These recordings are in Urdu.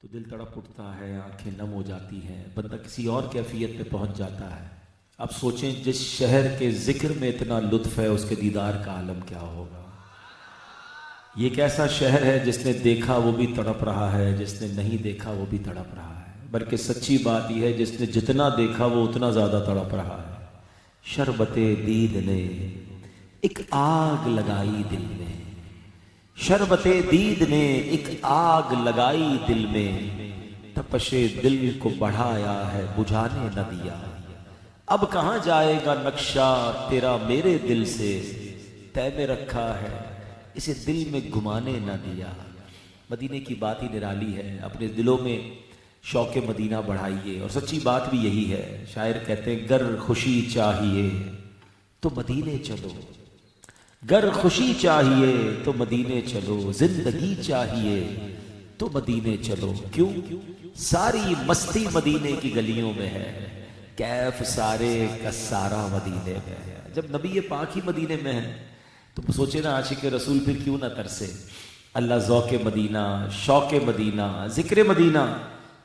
تو دل تڑپ اٹھتا ہے، آنکھیں نم ہو جاتی ہیں، بندہ کسی اور کیفیت پہ پہنچ جاتا ہے۔ اب سوچیں جس شہر کے ذکر میں اتنا لطف ہے اس کے دیدار کا عالم کیا ہوگا۔ یہ ایک ایسا شہر ہے جس نے دیکھا وہ بھی تڑپ رہا ہے، جس نے نہیں دیکھا وہ بھی تڑپ رہا ہے، بلکہ سچی بات یہ ہے جس نے جتنا دیکھا وہ اتنا زیادہ تڑپ رہا ہے۔ شربت دید نے ایک آگ لگائی دل میں، شربت دید نے ایک آگ لگائی دل میں، تپش دل کو بڑھایا ہے بجھانے نہ دیا۔ اب کہاں جائے گا نقشہ تیرا میرے دل سے، طے میں رکھا ہے اسے دل میں گھمانے نہ دیا۔ مدینے کی بات ہی نرالی ہے، اپنے دلوں میں شوق مدینہ بڑھائیے، اور سچی بات بھی یہی ہے۔ شاعر کہتے ہیں گر خوشی چاہیے تو مدینے چلو، گر خوشی چاہیے تو مدینے چلو، زندگی چاہیے تو مدینے چلو۔ کیوں؟ ساری مستی مدینے کی گلیوں میں ہے، کیف سارے کا سارا مدینے میں ہے۔ جب نبی پاک ہی مدینے میں ہے تو سوچے نا عاشق رسول پھر کیوں نہ ترسے۔ اللہ ذوق مدینہ، شوق مدینہ، ذکر مدینہ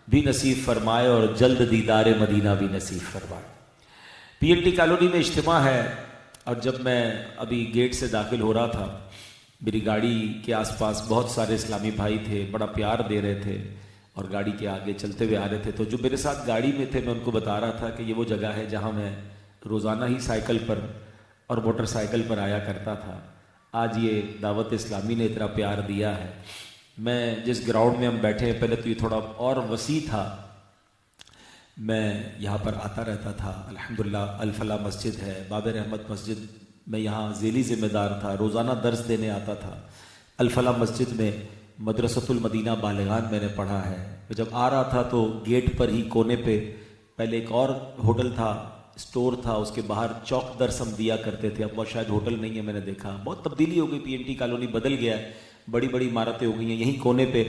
بھی نصیب فرمائے، اور جلد دیدار مدینہ بھی نصیب فرمائے۔ پی این ٹی کالونی میں اجتماع ہے، اور جب میں ابھی گیٹ سے داخل ہو رہا تھا، میری گاڑی کے آس پاس بہت سارے اسلامی بھائی تھے، بڑا پیار دے رہے تھے اور گاڑی کے آگے چلتے ہوئے آ رہے تھے۔ تو جو میرے ساتھ گاڑی میں تھے میں ان کو بتا رہا تھا کہ یہ وہ جگہ ہے جہاں میں روزانہ ہی سائیکل پر اور موٹر سائیکل پر آیا کرتا تھا۔ آج یہ دعوت اسلامی نے اتنا پیار دیا ہے۔ میں جس گراؤنڈ میں ہم بیٹھے ہیں، پہلے تو یہ تھوڑا اور وسیع تھا، میں یہاں پر آتا رہتا تھا۔ الحمدللہ الفلاح مسجد ہے، باب رحمت مسجد، میں یہاں ذیلی ذمہ دار تھا، روزانہ درس دینے آتا تھا۔ الفلاح مسجد میں مدرسۃ المدینہ بالغان میں نے پڑھا ہے۔ میں جب آ رہا تھا تو گیٹ پر ہی کونے پہ پہلے ایک اور ہوٹل تھا، اسٹور تھا، اس کے باہر چوک درس ہم دیا کرتے تھے۔ اب وہ شاید ہوٹل نہیں ہے، میں نے دیکھا بہت تبدیلی ہو گئی، پی این ٹی کالونی بدل گیا ہے، بڑی بڑی عمارتیں ہو گئی ہیں۔ یہیں کونے پہ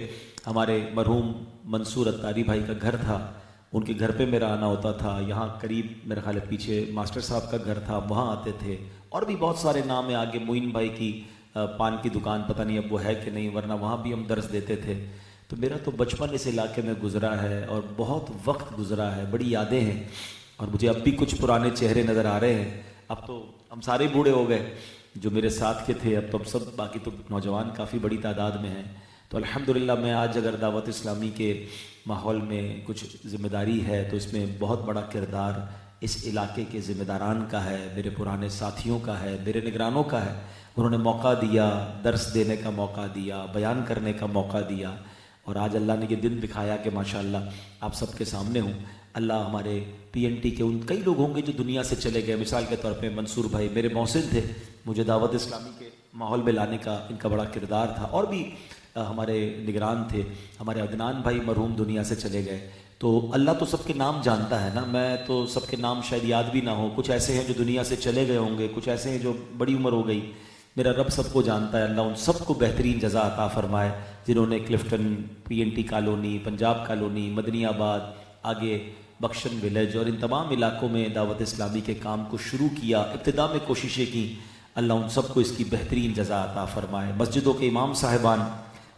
ہمارے مرحوم منصور اتاری بھائی کا گھر تھا، ان کے گھر پہ میرا آنا ہوتا تھا۔ یہاں قریب میرے خیال ہے پیچھے ماسٹر صاحب کا گھر تھا، وہاں آتے تھے، اور بھی بہت سارے نام ہیں آگے۔ معین بھائی کی پان کی دکان پتہ نہیں اب وہ ہے کہ نہیں، ورنہ وہاں بھی ہم درس دیتے تھے۔ تو میرا تو بچپن اس علاقے میں گزرا ہے اور بہت وقت گزرا ہے، بڑی یادیں ہیں، اور مجھے اب بھی کچھ پرانے چہرے نظر آ رہے ہیں۔ اب تو ہم سارے بوڑھے ہو گئے جو میرے ساتھ کے تھے، اب تو ہم سب، باقی تو نوجوان کافی بڑی تعداد میں ہیں۔ تو الحمدللہ میں آج اگر دعوت اسلامی کے ماحول میں کچھ ذمہ داری ہے تو اس میں بہت بڑا کردار اس علاقے کے ذمہ داران کا ہے، میرے پرانے ساتھیوں کا ہے، میرے نگرانوں کا ہے۔ انہوں نے موقع دیا، درس دینے کا موقع دیا، بیان کرنے کا موقع دیا، اور آج اللہ نے یہ دن دکھایا کہ ماشاءاللہ آپ سب کے سامنے ہوں۔ اللہ ہمارے پی این ٹی کے ان کئی لوگ ہوں گے جو دنیا سے چلے گئے، مثال کے طور پہ منصور بھائی میرے محسن تھے، مجھے دعوت اسلامی کے ماحول میں لانے کا ان کا بڑا کردار تھا، اور بھی ہمارے نگران تھے۔ ہمارے عدنان بھائی مرحوم دنیا سے چلے گئے۔ تو اللہ تو سب کے نام جانتا ہے نا، میں تو سب کے نام شاید یاد بھی نہ ہو، کچھ ایسے ہیں جو دنیا سے چلے گئے ہوں گے، کچھ ایسے ہیں جو بڑی عمر ہو گئی۔ میرا رب سب کو جانتا ہے، اللہ ان سب کو بہترین جزا عطا فرمائے جنہوں نے Clifton, P N T colony, Punjab colony, Madni Abad, آگے بخشن ولیج اور ان تمام علاقوں میں دعوت اسلامی کے کام کو شروع کیا، ابتدا میں کوششیں کی۔ اللہ ان سب کو اس کی بہترین جزا عطا فرمائے۔ مسجدوں کے امام صاحبان،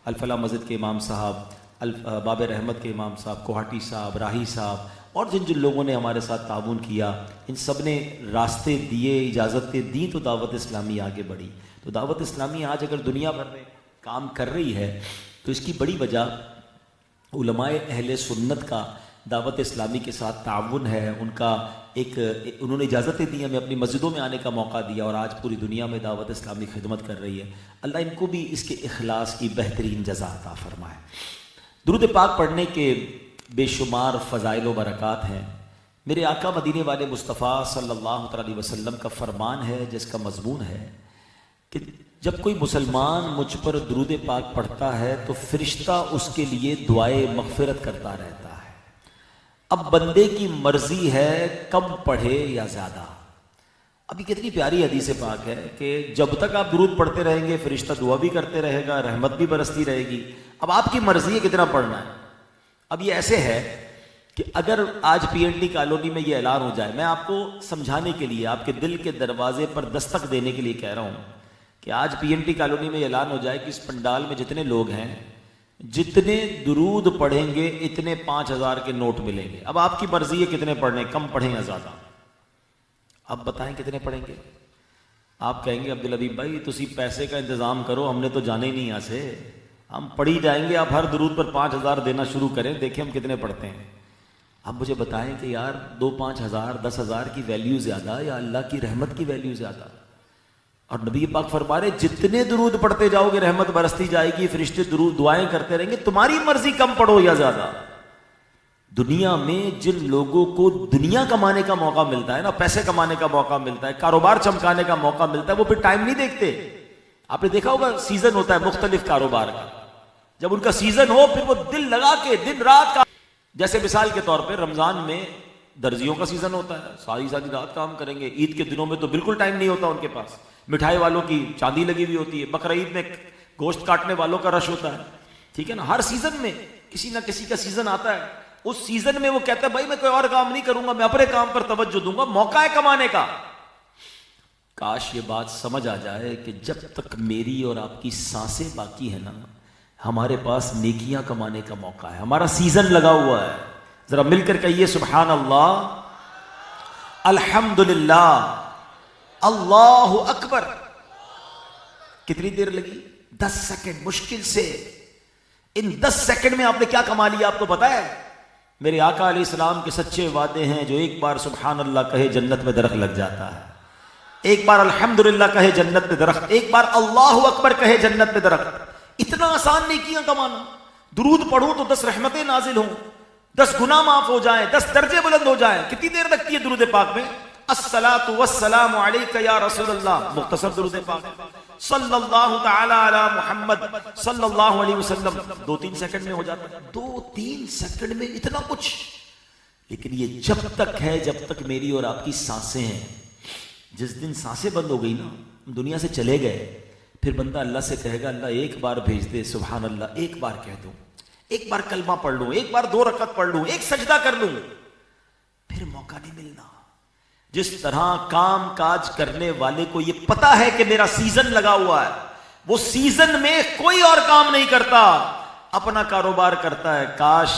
الفلاح مسجد کے امام صاحب، باب رحمت کے امام صاحب، کوہاٹی صاحب، راہی صاحب، اور جن جن لوگوں نے ہمارے ساتھ تعاون کیا، ان سب نے راستے دیے، اجازتیں دیں تو دعوت اسلامی آگے بڑھی۔ تو دعوت اسلامی آج اگر دنیا بھر میں کام کر رہی ہے تو اس کی بڑی وجہ علماء اہل سنت کا دعوت اسلامی کے ساتھ تعاون ہے۔ ان کا انہوں نے اجازتیں دی، ہمیں اپنی مسجدوں میں آنے کا موقع دیا، اور آج پوری دنیا میں دعوت اسلامی خدمت کر رہی ہے۔ اللہ ان کو بھی اس کے اخلاص کی بہترین جزا عطا فرمائے۔ درود پاک پڑھنے کے بے شمار فضائل و برکات ہیں۔ میرے آقا مدینے والے مصطفیٰ صلی اللہ علیہ وسلم کا فرمان ہے جس کا مضمون ہے کہ جب کوئی مسلمان مجھ پر درود پاک پڑھتا ہے تو فرشتہ اس کے لیے دعائے مغفرت کرتا رہتا ہے۔ اب بندے کی مرضی ہے کم پڑھے یا زیادہ۔ اب یہ کتنی پیاری حدیث پاک ہے کہ جب تک آپ درود پڑھتے رہیں گے فرشتہ دعا بھی کرتے رہے گا، رحمت بھی برستی رہے گی۔ اب آپ کی مرضی ہے کتنا پڑھنا ہے۔ اب یہ ایسے ہے کہ اگر آج پی این ٹی کالونی میں یہ اعلان ہو جائے، میں آپ کو سمجھانے کے لیے، آپ کے دل کے دروازے پر دستک دینے کے لیے کہہ رہا ہوں کہ آج پی این ٹی کالونی میں یہ اعلان ہو جائے کہ اس پنڈال میں جتنے لوگ ہیں جتنے درود پڑھیں گے اتنے 5,000 کے نوٹ ملیں گے. اب آپ کی مرضی ہے کتنے پڑھنے، کم پڑھیں یا زیادہ. اب بتائیں کتنے پڑھیں گے. آپ کہیں گے عبدالحبیب بھائی تسی پیسے کا انتظام کرو، ہم نے تو جانے ہی نہیں یہاں سے، ہم پڑھی جائیں گے. آپ ہر درود پر 5,000 دینا شروع کریں، دیکھیں ہم کتنے پڑھتے ہیں. اب مجھے بتائیں کہ یار 2-5,000 10,000 کی ویلیو زیادہ یا اللہ کی رحمت کی ویلیو زیادہ؟ اور نبی پاک فرما رہے جتنے درود پڑھتے جاؤ گے رحمت برستی جائے گی، فرشتے درود دعائیں کرتے رہیں گے. تمہاری مرضی کم پڑھو یا زیادہ. دنیا میں جن لوگوں کو دنیا کمانے کا موقع ملتا ہے نا، پیسے کمانے کا موقع ملتا ہے، کاروبار چمکانے کا موقع ملتا ہے، وہ پھر ٹائم نہیں دیکھتے. آپ نے دیکھا ہوگا سیزن ہوتا ہے مختلف کاروبار کا، جب ان کا سیزن ہو پھر وہ دل لگا کے دن رات کا. جیسے مثال کے طور پہ رمضان میں درزیوں کا سیزن ہوتا ہے، ساری رات کام کریں گے. عید کے دنوں میں تو بالکل ٹائم نہیں ہوتا ان کے پاس. مٹھائی والوں کی چاندی لگی ہوئی ہوتی ہے، بقرعید میں گوشت کاٹنے والوں کا رش ہوتا ہے. ٹھیک ہے نا، ہر سیزن میں کسی نہ کسی کا سیزن آتا ہے. اس سیزن میں وہ کہتا ہے بھائی میں کوئی اور کام نہیں کروں گا، میں اپنے کام پر توجہ دوں گا، موقع ہے کمانے کا. کاش یہ بات سمجھ آ جائے کہ جب تک میری اور آپ کی سانسیں باقی ہے نا، ہمارے پاس نیکیاں کمانے کا موقع ہے. ہمارا سیزن لگا ہوا ہے. ذرا مل کر کہیے سبحان اللہ، الحمدللہ، اللہ اکبر. کتنی دیر لگی؟ 10 سیکنڈ مشکل سے. ان 10 سیکنڈ میں آپ نے کیا کما لیا آپ کو پتا ہے؟ میرے آقا علیہ السلام کے سچے وعدے ہیں، جو ایک بار سبحان اللہ کہے جنت میں درخت لگ جاتا ہے، ایک بار الحمدللہ کہے جنت میں درخت، ایک بار اللہ اکبر کہے جنت میں درخت. اتنا آسان نیکیاں کمانا. درود پڑھوں تو 10 رحمتیں نازل ہوں، 10 گناہ معاف ہو جائیں، 10 درجے بلند ہو جائیں. کتنی دیر لگتی ہے درود پاک میں؟ الصلاۃ والسلام علیک یا رسول اللہ، مختصر درود پاک. صلی اللہ تعالی علی محمد صلی اللہ علیہ وسلم، 2-3 سیکنڈ میں ہو جاتا ہے. 2-3 سیکنڈ میں اتنا کچھ. لیکن یہ جب تک ہے جب تک میری اور آپ کی سانسیں ہیں. جس دن سانسیں بند ہو گئی نا، دنیا سے چلے گئے، پھر بندہ اللہ سے کہے گا اللہ ایک بار بھیج دے سبحان اللہ، ایک بار کہہ دوں، ایک بار کلمہ پڑھ لوں، ایک بار 2 رکعت پڑھ لوں، ایک سجدہ کر لوں. پھر موقع نہیں ملنا. جس طرح کام کاج کرنے والے کو یہ پتا ہے کہ میرا سیزن لگا ہوا ہے، وہ سیزن میں کوئی اور کام نہیں کرتا، اپنا کاروبار کرتا ہے. کاش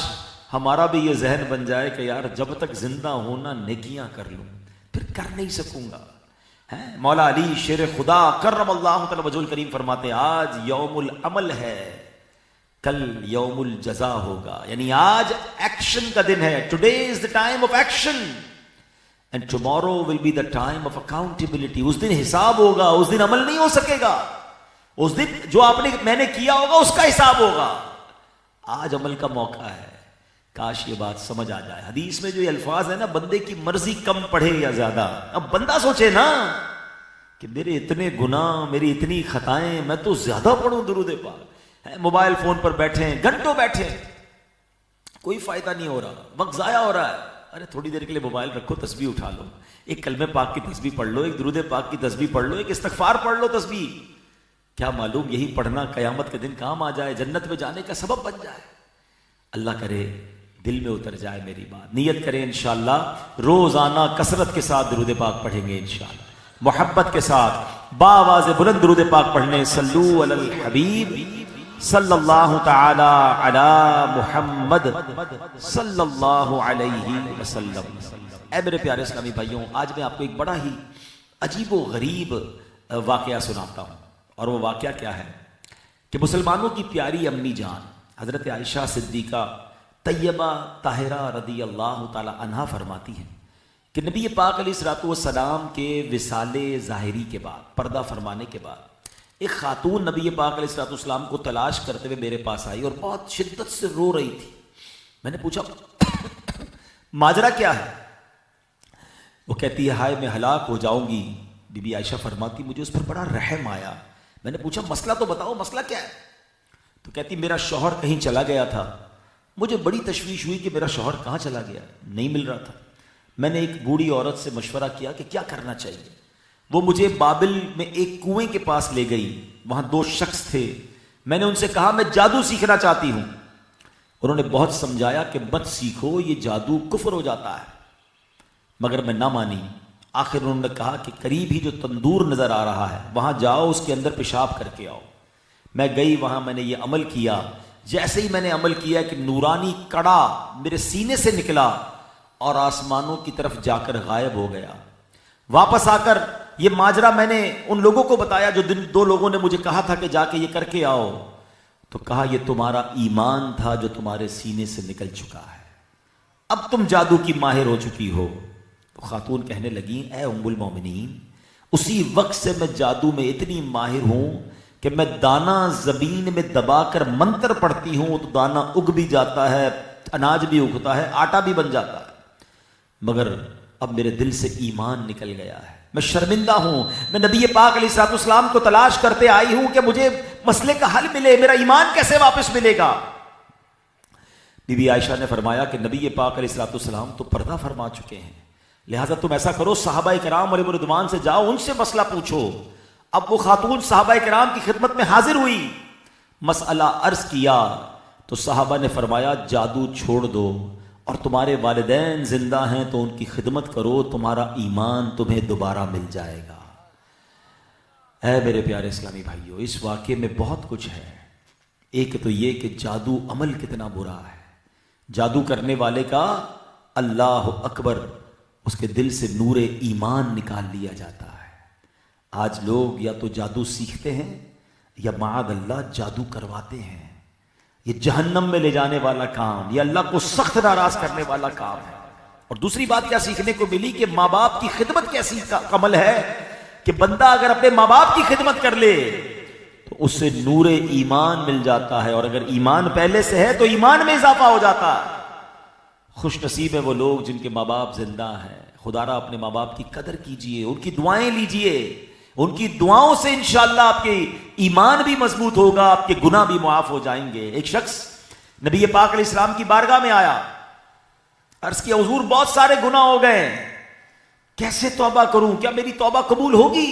ہمارا بھی یہ ذہن بن جائے کہ یار جب تک زندہ ہونا نیکیاں کر لوں، پھر کر نہیں سکوں گا. مولا علی شیر خدا کرم اللہ تعالی وجہ الکریم فرماتے ہیں آج یوم العمل ہے، کل یوم الجزا ہوگا. یعنی آج ایکشن کا دن ہے. Today is the time of action and tomorrow will be the time of accountability. اس دن حساب ہوگا، اس دن عمل نہیں ہو سکے گا. اس دن جو میں نے کیا ہوگا اس کا حساب ہوگا. آج عمل کا موقع ہے. کاش یہ بات سمجھ آ جائے. حدیث میں جو یہ الفاظ ہے نا، بندے کی مرضی کم پڑھے یا زیادہ. اب بندہ سوچے نا کہ میرے اتنے گناہ، میری اتنی خطائیں، میں تو زیادہ پڑھوں درود پاک. موبائل فون پر بیٹھے ہیں، گھنٹوں بیٹھے ہیں، کوئی فائدہ نہیں ہو رہا، وقت ضائع ہو رہا ہے. ارے تھوڑی دیر کے لیے موبائل رکھو، تسبیح اٹھا لو، ایک کلمہ پاک کی تسبیح پڑھ لو، ایک درود پاک کی تسبیح پڑھ لو، ایک استغفار پڑھ لو تسبیح. کیا معلوم یہی پڑھنا قیامت کے دن کام آ جائے، جنت میں جانے کا سبب بن جائے. اللہ کرے دل میں اتر جائے میری بات. نیت کریں انشاءاللہ روزانہ کثرت کے ساتھ درود پاک پڑھیں گے انشاءاللہ، محبت کے ساتھ باواز بلند درود پاک پڑھنے. صلو علی الحبیب صلی اللہ تعالی علی محمد صلی اللہ علیہ وسلم. اے میرے پیارے اسلامی بھائیوں، آج میں آپ کو ایک بڑا ہی عجیب و غریب واقعہ سناتا ہوں. اور وہ واقعہ کیا ہے کہ مسلمانوں کی پیاری امی جان حضرت عائشہ صدیقہ طیبہ طاہرہ رضی اللہ تعالی عنہا فرماتی ہیں کہ نبی پاک علیہ الصلوۃ والسلام کے وصال ظاہری کے بعد، پردہ فرمانے کے بعد، ایک خاتون نبی پاک علیہ الصلوۃ والسلام کو تلاش کرتے ہوئے میرے پاس آئی اور بہت شدت سے رو رہی تھی. میں نے پوچھا ماجرا کیا ہے؟ وہ کہتی ہے ہائے میں ہلاک ہو جاؤں گی. بی بی عائشہ فرماتی مجھے اس پر بڑا رحم آیا. میں نے پوچھا مسئلہ تو بتاؤ، مسئلہ کیا ہے؟ تو کہتی میرا شوہر کہیں چلا گیا تھا. مجھے بڑی تشویش ہوئی کہ میرا شوہر کہاں چلا گیا، نہیں مل رہا تھا. میں نے ایک بوڑھی عورت سے مشورہ کیا کہ کیا کرنا چاہیے. وہ مجھے بابل میں ایک کنویں کے پاس لے گئی. وہاں 2 شخص تھے. میں نے ان سے کہا میں جادو سیکھنا چاہتی ہوں. انہوں نے بہت سمجھایا کہ مت سیکھو، یہ جادو کفر ہو جاتا ہے، مگر میں نہ مانی. آخر انہوں نے کہا کہ قریب ہی جو تندور نظر آ رہا ہے وہاں جاؤ، اس کے اندر پیشاب کر کے آؤ. میں گئی، وہاں میں نے یہ عمل کیا. جیسے ہی میں نے عمل کیا کہ نورانی کڑا میرے سینے سے نکلا اور آسمانوں کی طرف جا کر غائب ہو گیا. واپس آ کر یہ ماجرا میں نے ان لوگوں کو بتایا جو دو لوگوں نے مجھے کہا تھا کہ جا کے یہ کر کے آؤ. تو کہا یہ تمہارا ایمان تھا جو تمہارے سینے سے نکل چکا ہے، اب تم جادو کی ماہر ہو چکی ہو. تو خاتون کہنے لگی اے ام المومنین، اسی وقت سے میں جادو میں اتنی ماہر ہوں کہ میں دانا زمین میں دبا کر منتر پڑھتی ہوں تو دانا اگ بھی جاتا ہے، اناج بھی اگتا ہے، آٹا بھی بن جاتا ہے. مگر اب میرے دل سے ایمان نکل گیا ہے، میں شرمندہ ہوں. میں نبی پاک علیہ الصلوۃ والسلام کو تلاش کرتے آئی ہوں کہ مجھے مسئلے کا حل ملے، میرا ایمان کیسے واپس ملے گا. بی بی عائشہ نے فرمایا کہ نبی پاک علیہ الصلوۃ والسلام تو پردہ فرما چکے ہیں، لہٰذا تم ایسا کرو صحابہ کرام علیہم رضوان سے جاؤ، ان سے مسئلہ پوچھو. اب وہ خاتون صحابہ کرام کی خدمت میں حاضر ہوئی، مسئلہ عرض کیا تو صحابہ نے فرمایا جادو چھوڑ دو اور تمہارے والدین زندہ ہیں تو ان کی خدمت کرو، تمہارا ایمان تمہیں دوبارہ مل جائے گا. اے میرے پیارے اسلامی بھائیوں، اس واقعے میں بہت کچھ ہے. ایک تو یہ کہ جادو عمل کتنا برا ہے. جادو کرنے والے کا اللہ اکبر اس کے دل سے نور ایمان نکال لیا جاتا ہے. آج لوگ یا تو جادو سیکھتے ہیں یا معاذ اللہ جادو کرواتے ہیں. یہ جہنم میں لے جانے والا کام، یہ اللہ کو سخت ناراض کرنے والا کام ہے. اور دوسری بات کیا سیکھنے کو ملی کہ ماں باپ کی خدمت کیسی عمل ہے کہ بندہ اگر اپنے ماں باپ کی خدمت کر لے تو اس سے نور ایمان مل جاتا ہے، اور اگر ایمان پہلے سے ہے تو ایمان میں اضافہ ہو جاتا ہے. خوش نصیب ہے وہ لوگ جن کے ماں باپ زندہ ہیں. خدا را اپنے ماں باپ کی قدر کیجئے، ان کی دعائیں لیجئے، ان کی دعاؤں سے انشاءاللہ آپ کے ایمان بھی مضبوط ہوگا، آپ کے گناہ بھی معاف ہو جائیں گے. ایک شخص نبی پاک علیہ السلام کی بارگاہ میں آیا، عرض کیا حضور بہت سارے گناہ ہو گئے، کیسے توبہ کروں، کیا میری توبہ قبول ہوگی؟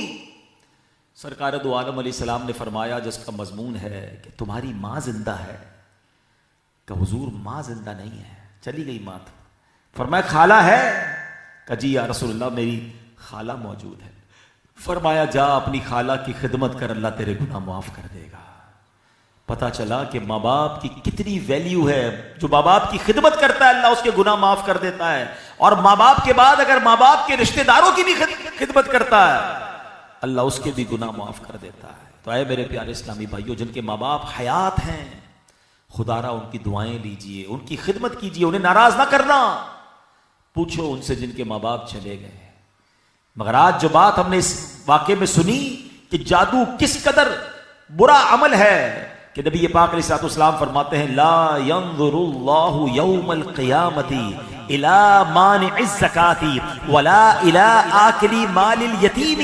سرکار دو عالم علیہ السلام نے فرمایا جس کا مضمون ہے کہ تمہاری ماں زندہ ہے. کہ حضور ماں زندہ نہیں ہے، چلی گئی ماں. فرمایا خالہ ہے؟ کہ جی یا رسول اللہ میری خالہ موجود ہے. فرمایا جا اپنی خالہ کی خدمت کر، اللہ تیرے گناہ معاف کر دے گا. پتا چلا کہ ماں باپ کی کتنی ویلیو ہے. جو ماں باپ کی خدمت کرتا ہے اللہ اس کے گناہ معاف کر دیتا ہے، اور ماں باپ کے بعد اگر ماں باپ کے رشتہ داروں کی بھی خدمت کرتا ہے اللہ اس کے بھی گناہ معاف کر دیتا ہے. تو اے میرے پیارے اسلامی بھائیوں، جن کے ماں باپ حیات ہیں خدا را ان کی دعائیں لیجئے، ان کی خدمت کیجئے، انہیں ناراض نہ کرنا. پوچھو ان سے جن کے ماں باپ چلے گئے. مگر آج جو بات ہم نے اس واقعے میں سنی کہ جادو کس قدر برا عمل ہے کہ نبی پاک علیہ الصلوۃ والسلام فرماتے ہیں لا ينظر اللہ یوم القیامت الى مانع الزکاة ولا الى آکل مال الیتیم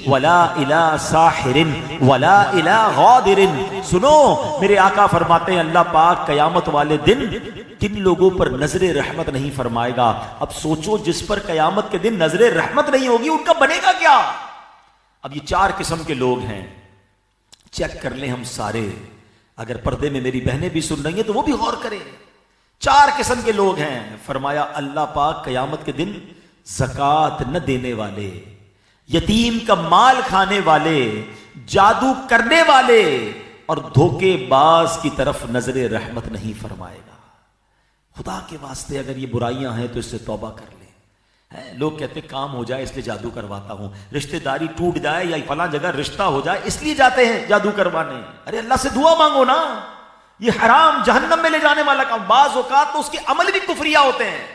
ولا الى ساحر ولا الى غادر. سنو میرے آقا فرماتے ہیں اللہ پاک قیامت والے دن کن لوگوں پر نظر رحمت نہیں فرمائے گا. اب سوچو جس پر قیامت کے دن نظر رحمت نہیں ہوگی ان کا بنے گا کیا؟ اب یہ 4 قسم کے لوگ ہیں، چیک کر لیں ہم سارے. اگر پردے میں میری بہنیں بھی سن رہی ہیں تو وہ بھی غور کریں. 4 قسم کے لوگ ہیں. فرمایا اللہ پاک قیامت کے دن زکوٰۃ نہ دینے والے، یتیم کا مال کھانے والے، جادو کرنے والے اور دھوکے باز کی طرف نظر رحمت نہیں فرمائے گا. خدا کے واسطے اگر یہ برائیاں ہیں تو اس سے توبہ کر لیں. لوگ کہتے کام ہو جائے اس لیے جادو کرواتا ہوں، رشتہ داری ٹوٹ جائے یا فلاں جگہ رشتہ ہو جائے اس لیے جاتے ہیں جادو کروانے. ارے اللہ سے دعا مانگو نا، یہ حرام جہنم میں لے جانے والا کام. بعض اوقات تو اس کے عمل بھی کفریہ ہوتے ہیں،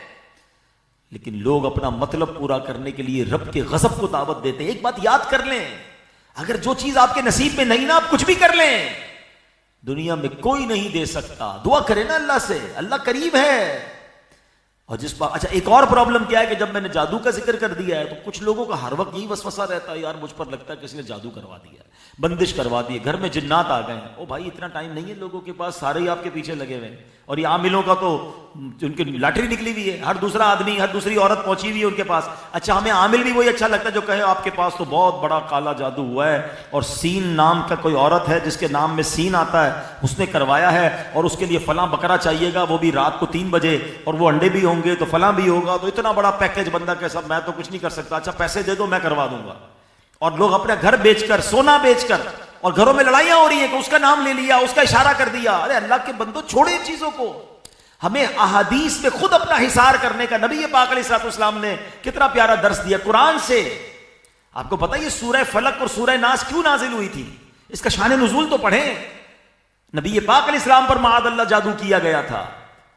لیکن لوگ اپنا مطلب پورا کرنے کے لیے رب کے غضب کو دعوت دیتے ہیں. ایک بات یاد کر لیں، اگر جو چیز آپ کے نصیب میں نہیں نا آپ کچھ بھی کر لیں، دنیا میں کوئی نہیں دے سکتا. دعا کرے نا اللہ سے، اللہ قریب ہے. اور جس پر اچھا ایک اور پرابلم کیا ہے کہ جب میں نے جادو کا ذکر کر دیا ہے تو کچھ لوگوں کا ہر وقت یہی وسوسہ رہتا ہے یار مجھ پر لگتا ہے کسی نے جادو کروا دیا ہے، بندش کروا دی ہے، گھر میں جنات آ گئے ہیں. او بھائی اتنا ٹائم نہیں ہے لوگوں کے پاس، سارے ہی آپ کے پیچھے لگے ہوئے ہیں. اور یہ عاملوں کا تو ان کی لاٹری نکلی ہوئی ہے، ہر دوسرا آدمی ہر دوسری عورت پہنچی ہوئی ہے ان کے پاس. اچھا ہمیں عامل بھی وہی اچھا لگتا ہے جو کہے آپ کے پاس تو بہت بڑا کالا جادو ہوا ہے اور سین نام کا کوئی عورت ہے جس کے نام میں سین آتا ہے اس نے کروایا ہے اور اس کے لیے فلاں بکرا چاہیے گا وہ بھی رات کو 3 بجے اور وہ انڈے بھی ہوں گے تو فلاں بھی ہوگا. تو اتنا بڑا پیکج بندہ کہ صاحب میں تو کچھ نہیں کر سکتا، اچھا پیسے دے دو میں کروا دوں گا. اور لوگ اپنا گھر بیچ کر، سونا بیچ کر اور گھروں میں لڑائیاں ہو رہی ہیں کہ اس کا نام لے لیا، اس کا اشارہ کر دیا. ارے اللہ کے بندو چھوڑے ان چیزوں کو. ہمیں احادیث میں خود اپنا حصار کرنے کا نبی پاک علیہ الصلوۃ والسلام نے کتنا پیارا درس دیا قرآن سے. آپ کو پتہ یہ سورہ فلق اور سورہ ناس کیوں نازل ہوئی تھی؟ اس کا شان نزول تو پڑھیں. نبی پاک علیہ السلام پر معاذ اللہ جادو کیا گیا تھا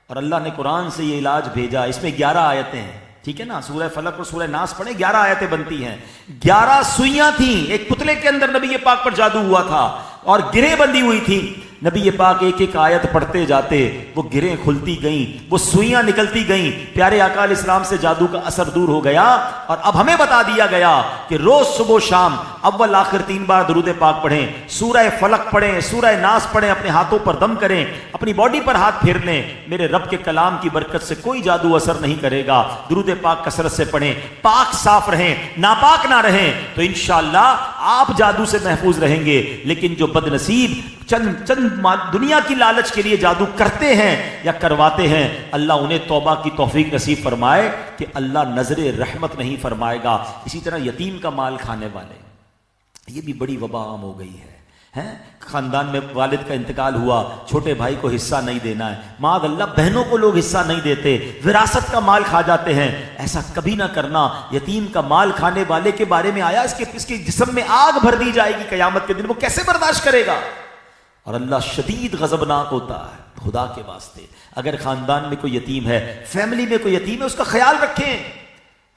اور اللہ نے قرآن سے یہ علاج بھیجا. اس میں 11 آیتیں ہیں، ٹھیک ہے نا. سورہ فلق اور سورہ ناس پڑھیں، 11 آیتیں بنتی ہیں. 11 سوئیاں تھیں، ایک پتلے کے اندر نبی پاک پر جادو ہوا تھا اور گریں بندھی ہوئی تھی. نبی پاک ایک ایک آیت پڑھتے جاتے، وہ گریں کھلتی گئیں، وہ سوئیاں نکلتی گئیں. پیارے آقا علیہ السلام سے جادو کا اثر دور ہو گیا. اور اب ہمیں بتا دیا گیا کہ روز صبح و شام اول آخر 3 بار درود پاک پڑھیں، سورہ فلق پڑھیں، سورہ ناس پڑھیں، اپنے ہاتھوں پر دم کریں، اپنی باڈی پر ہاتھ پھیر لیں. میرے رب کے کلام کی برکت سے کوئی جادو اثر نہیں کرے گا. درود پاک کثرت سے پڑھیں، پاک صاف رہیں، ناپاک نہ رہیں، تو انشاءاللہ آپ جادو سے محفوظ رہیں گے. لیکن جو بد نصیب چند دنیا کی لالچ کے لیے جادو کرتے ہیں یا کرواتے ہیں، اللہ انہیں توبہ کی توفیق نصیب فرمائے کہ اللہ نظر رحمت نہیں فرمائے گا. اسی طرح یتیم کا مال کھانے والے، یہ بھی بڑی وبا عام ہو گئی ہے. خاندان میں والد کا انتقال ہوا، چھوٹے بھائی کو حصہ نہیں دینا ہے، معاذ اللہ بہنوں کو لوگ حصہ نہیں دیتے، وراثت کا مال کھا جاتے ہیں. ایسا کبھی نہ کرنا. یتیم کا مال کھانے والے کے بارے میں آیا اس کے جسم میں آگ بھر دی جائے گی قیامت کے دن. وہ کیسے برداشت کرے گا؟ اور اللہ شدید غضبناک ہوتا ہے. خدا کے واسطے اگر خاندان میں کوئی یتیم ہے، فیملی میں کوئی یتیم ہے، اس کا خیال رکھیں.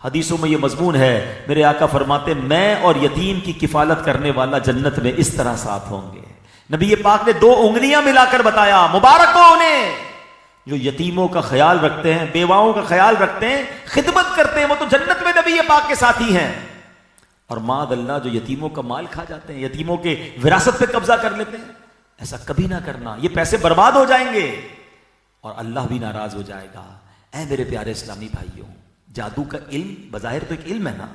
حدیثوں میں یہ مضمون ہے، میرے آقا فرماتے میں اور یتیم کی کفالت کرنے والا جنت میں اس طرح ساتھ ہوں گے. نبی پاک نے 2 انگلیاں ملا کر بتایا، مبارک ہو انہیں جو یتیموں کا خیال رکھتے ہیں، بیواؤں کا خیال رکھتے ہیں، خدمت کرتے ہیں، وہ تو جنت میں نبی پاک کے ساتھی ہیں. اور معاذ اللہ جو یتیموں کا مال کھا جاتے ہیں، یتیموں کے وراثت پہ قبضہ کر لیتے ہیں، ایسا کبھی نہ کرنا. یہ پیسے برباد ہو جائیں گے اور اللہ بھی ناراض ہو جائے گا. اے میرے پیارے اسلامی بھائیوں، جادو کا علم بظاہر تو ایک علم ہے نا،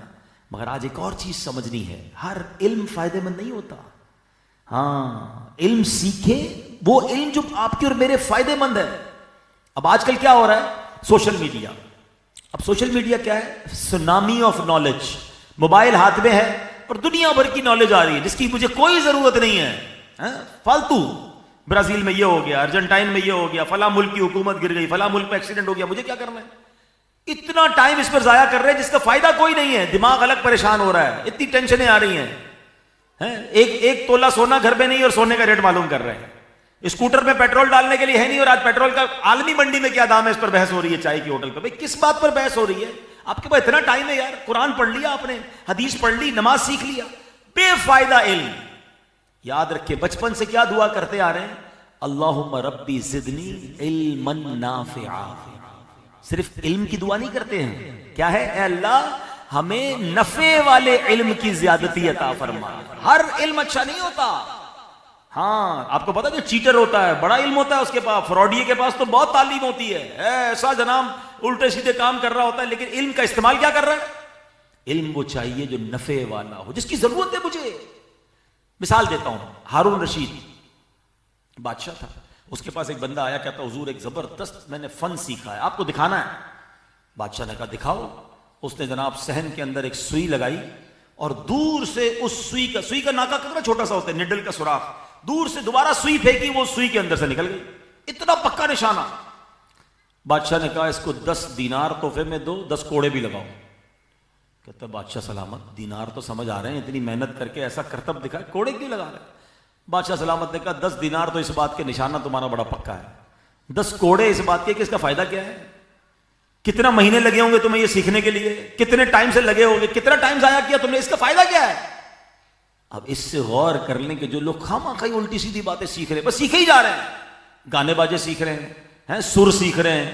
مگر آج ایک اور چیز سمجھنی ہے. ہر علم فائدے مند نہیں ہوتا. ہاں، علم سیکھیں وہ علم جو آپ کے اور میرے فائدے مند ہے. اب آج کل کیا ہو رہا ہے؟ Social media. اب سوشل میڈیا کیا ہے؟ Tsunami of knowledge. موبائل ہاتھ میں ہے اور دنیا بھر کی نالج آ رہی ہے جس کی مجھے کوئی ضرورت نہیں ہے. فالتو، برازیل میں یہ ہو گیا، ارجنٹائن میں یہ ہو گیا، فلاں ملک کی حکومت گر گئی، فلاں ملک میں ایکسیڈنٹ ہو گیا، مجھے کیا کرنا ہے؟ اتنا ٹائم اس پر ضائع کر رہے ہیں جس کا فائدہ کوئی نہیں ہے. دماغ الگ پریشان ہو رہا ہے، اتنی ٹینشنیں آ رہی ہیں. ایک تولہ سونا گھر میں نہیں اور سونے کا ریٹ معلوم کر رہے ہیں. اسکوٹر میں پیٹرول ڈالنے کے لیے ہے نہیں اور آج پیٹرول کا عالمی منڈی میں کیا دام ہے، اس پر بحث ہو رہی ہے. چائے کی ہوٹل پہ بھائی کس بات پر بحث ہو رہی ہے؟ آپ کے پاس اتنا ٹائم ہے یار، قرآن پڑھ لیا آپ نے، حدیث پڑھ لی، نماز سیکھ لیا. بے فائدہ علم. یاد رکھے بچپن سے کیا دعا کرتے آ رہے ہیں؟ اللہم ربی زدنی علما نافعا. صرف علم کی دعا نہیں کرتے ہیں، کیا ہے؟ اے اللہ ہمیں نفع والے علم کی زیادتی عطا فرما. ہر علم اچھا نہیں ہوتا. ہاں آپ کو پتا جو چیٹر ہوتا ہے بڑا علم ہوتا ہے اس کے پاس، فراڈیے کے پاس تو بہت تعلیم ہوتی ہے، ایسا جناب الٹے سیدھے کام کر رہا ہوتا ہے، لیکن علم کا استعمال کیا کر رہا ہے؟ علم وہ چاہیے جو نفع والا ہو، جس کی ضرورت ہے مجھے. مثال دیتا ہوں، ہارون رشید بادشاہ تھا، اس کے پاس ایک بندہ آیا، کہتا حضور ایک زبردست میں نے فن سیکھا ہے، آپ کو دکھانا ہے. بادشاہ نے کہا دکھاؤ. اس نے جناب صحن کے اندر ایک سوئی لگائی اور دور سے اس سوئی کا ناکا کتنا چھوٹا سا ہوتا ہے، نڈل کا سوراخ، دور سے دوبارہ سوئی پھینکی، وہ سوئی کے اندر سے نکل گئی. اتنا پکا نشانہ. بادشاہ نے کہا اس کو 10 دینار تحفے میں دو، 10 کوڑے بھی لگاؤ. کہتا بادشاہ سلامت، دینار تو سمجھ آ رہے ہیں، اتنی محنت کر کے ایسا کرتب دکھائے، کوڑے کیوں لگا رہے ہیں؟ بادشاہ سلامت نے کہا 10 دینار تو اس بات کے نشانہ تمہارا بڑا پکا ہے، 10 کوڑے اس بات کے کہ اس کا فائدہ کیا ہے؟ کتنا مہینے لگے ہوں گے تمہیں یہ سیکھنے کے لیے، کتنے ٹائم سے لگے ہوں گے، کتنا ٹائم ضائع کیا تم نے، اس کا فائدہ کیا ہے؟ اب اس سے غور کر لیں کہ جو لوگ خواہ الٹی سیدھی باتیں سیکھ رہے ہیں، بس سیکھے ہی جا رہے ہیں، گانے باجے سیکھ رہے ہیں، سر سیکھ رہے ہیں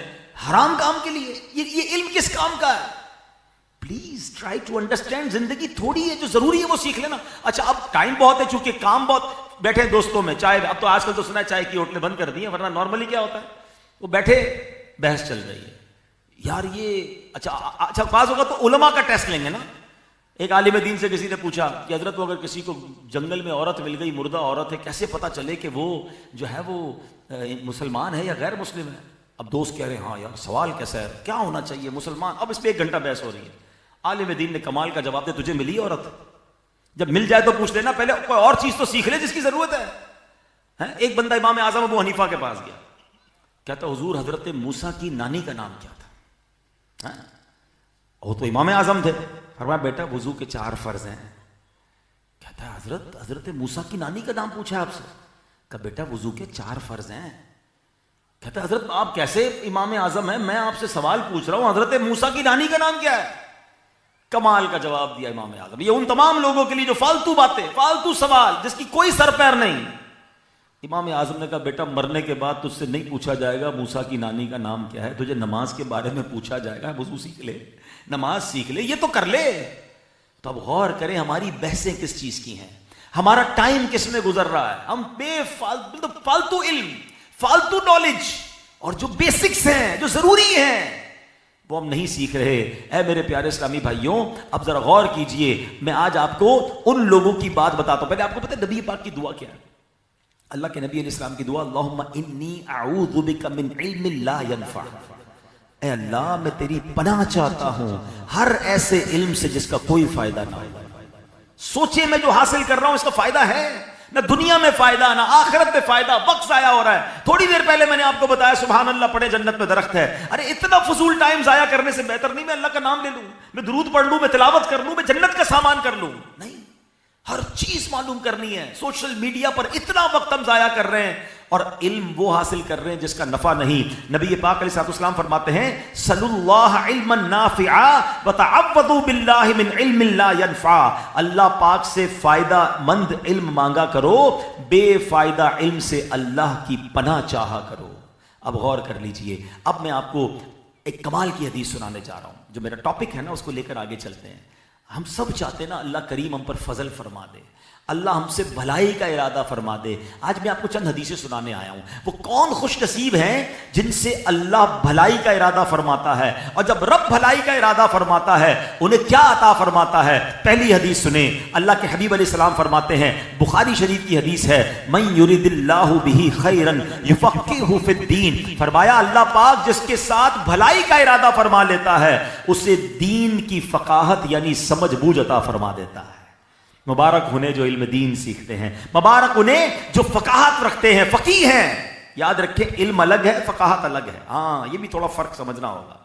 حرام کام کے لیے. یہ علم کس کام کا ہے؟ Please try to understand. زندگی تھوڑی ہے، جو ضروری ہے وہ سیکھ لینا. اچھا اب ٹائم بہت ہے، چونکہ کام بہت، بیٹھے دوستوں میں چائے، اب تو آج کل تو سنا ہے چائے کی ہوٹلیں بند کر دی ہیں، ورنہ نارملی کیا ہوتا ہے، وہ بیٹھے بحث چل رہی ہے یار یہ اچھا بعض ہوگا تو علماء کا ٹیسٹ لیں گے نا. ایک عالم دین سے کسی نے پوچھا کہ حضرت اگر کسی کو جنگل میں عورت مل گئی، مردہ عورت ہے، کیسے پتہ چلے کہ وہ جو ہے وہ مسلمان ہے یا غیر مسلم ہے؟ اب دوست کہہ رہے ہیں ہاں یار سوال کیسا ہے، کیا ہونا چاہیے مسلمان. اب اس پہ 1 گھنٹہ بحث ہو رہی ہے. عالم دین نے کمال کا جواب دیا، تجھے ملی عورت جب مل جائے تو پوچھ لینا، پہلے کوئی اور چیز تو سیکھ لے جس کی ضرورت ہے۔ ایک بندہ امام اعظم ابو حنیفہ کے پاس گیا، کہتا حضور حضرت موسیٰ کی نانی کا نام کیا تھا؟ وہ تو امام اعظم تھے۔ فرمایا بیٹا وضو کے 4 فرض ہیں۔ کہتا ہے حضرت موسیٰ کی نانی کا نام پوچھا آپ سے؟ کہا بیٹا وضو کے 4 فرض ہیں۔ کہتا ہے حضرت آپ کیسے امام اعظم ہیں، میں آپ سے سوال پوچھ رہا ہوں حضرت موسیٰ کی نانی کا نام کیا ہے؟ کمال کا جواب دیا امام اعظم۔ یہ ان تمام لوگوں کے لیے جو فالتو باتیں، فالتو سوال جس کی کوئی سر پیر نہیں۔ امام اعظم نے کہا بیٹا مرنے کے بعد تجھ سے نہیں پوچھا جائے گا موسیٰ کی نانی کا نام کیا ہے، تجھے نماز کے بارے میں پوچھا جائے گا۔ وضو سیکھ لے، نماز سیکھ لے، یہ تو کر لے۔ تو اب غور کریں ہماری بحثیں کس چیز کی ہیں، ہمارا ٹائم کس میں گزر رہا ہے۔ ہم فالتو علم، فالتو نالج، اور جو بیسکس ہیں جو ضروری ہیں وہ ہم نہیں سیکھ رہے۔ اے میرے پیارے اسلامی بھائیوں، اب ذرا غور کیجئے، میں آج آپ کو ان لوگوں کی بات بتاتا ہوں۔ پہلے آپ کو پتہ ہے نبی پاک کی دعا کیا ہے؟ اللہ کے نبی علیہ السلام کی دعا، اللہم انی اعوذ بک من علم لا ينفع۔ اے اللہ میں تیری پناہ چاہتا ہوں ہر ایسے علم سے جس کا کوئی فائدہ نہ ہو۔ سوچے میں جو حاصل کر رہا ہوں اس کا فائدہ ہے؟ نہ دنیا میں فائدہ نہ آخرت میں فائدہ، وقت ضائع ہو رہا ہے۔ تھوڑی دیر پہلے میں نے آپ کو بتایا سبحان اللہ پڑھے جنت میں درخت ہے۔ ارے اتنا فضول ٹائم ضائع کرنے سے بہتر نہیں میں اللہ کا نام لے لوں، میں درود پڑھ لوں، میں تلاوت کر لوں، میں جنت کا سامان کر لوں؟ نہیں، ہر چیز معلوم کرنی ہے۔ سوشل میڈیا پر اتنا وقت ہم ضائع کر رہے ہیں اور علم وہ حاصل کر رہے ہیں جس کا نفع نہیں۔ نبی پاک علیہ السلام فرماتے ہیں صلی اللہ علما نافعا وتعوذوا باللہ من علم لا ينفع۔ اللہ پاک سے فائدہ مند علم مانگا کرو، بے فائدہ علم سے اللہ کی پناہ چاہا کرو۔ اب غور کر لیجئے، اب میں آپ کو ایک کمال کی حدیث سنانے جا رہا ہوں۔ جو میرا ٹاپک ہے نا اس کو لے کر آگے چلتے ہیں۔ ہم سب چاہتے ہیں نا اللہ کریم ہم پر فضل فرما دے، اللہ ہم سے بھلائی کا ارادہ فرما دے۔ آج میں آپ کو چند حدیثیں سنانے آیا ہوں۔ وہ کون خوش نصیب ہیں جن سے اللہ بھلائی کا ارادہ فرماتا ہے، اور جب رب بھلائی کا ارادہ فرماتا ہے انہیں کیا عطا فرماتا ہے۔ پہلی حدیث سنیں، اللہ کے حبیب علیہ السلام فرماتے ہیں، بخاری شریف کی حدیث ہے، من یرید اللہ بہ خیرا یفقہہ فی الدین۔ فرمایا اللہ پاک جس کے ساتھ بھلائی کا ارادہ فرما لیتا ہے اسے دین کی فقاہت یعنی سمجھ بوجھ عطا فرما دیتا ہے۔ مبارک انہیں جو علم دین سیکھتے ہیں، مبارک انہیں جو فقاہت رکھتے ہیں، فقیہ ہیں۔ یاد رکھیں علم الگ ہے، فقاہت الگ ہے۔ ہاں یہ بھی تھوڑا فرق سمجھنا ہوگا۔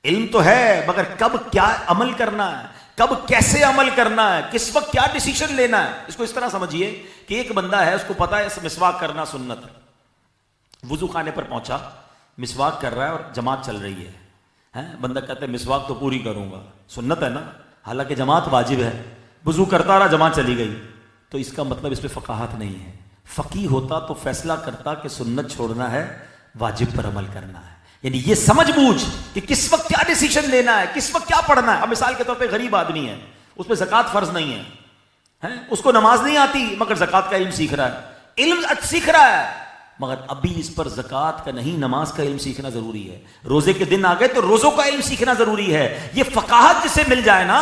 علم تو ہے مگر کب کیا عمل کرنا ہے، کب کیسے عمل کرنا ہے، کس وقت کیا ڈیسیشن لینا ہے۔ اس کو اس طرح سمجھیے کہ ایک بندہ ہے اس کو پتا ہے مسواک کرنا سنت ہے، وضو خانے پر پہنچا، مسواک کر رہا ہے اور جماعت چل رہی ہے۔ بندہ کہتا ہے مسواک تو پوری کروں گا، سنت ہے نا، حالانکہ جماعت واجب ہے، وضو کرتا رہا جماعت چلی گئی، تو اس کا مطلب اس پہ فقاہت نہیں ہے۔ فقیہ ہوتا تو فیصلہ کرتا کہ سنت چھوڑنا ہے، واجب پر عمل کرنا ہے، یعنی یہ سمجھ بوجھ کہ کس وقت کیا ڈیسیشن لینا ہے، کس وقت کیا پڑھنا ہے۔ اب مثال کے طور پہ غریب آدمی ہے، اس پہ زکوٰۃ فرض نہیں ہے، اس کو نماز نہیں آتی مگر زکوٰۃ کا علم سیکھ رہا ہے، علم سیکھ رہا ہے مگر ابھی اس پر زکوٰۃ کا نہیں، نماز کا علم سیکھنا ضروری ہے۔ روزے کے دن آ گئے تو روزوں کا علم سیکھنا ضروری ہے۔ یہ فقاہت جسے مل جائے نا،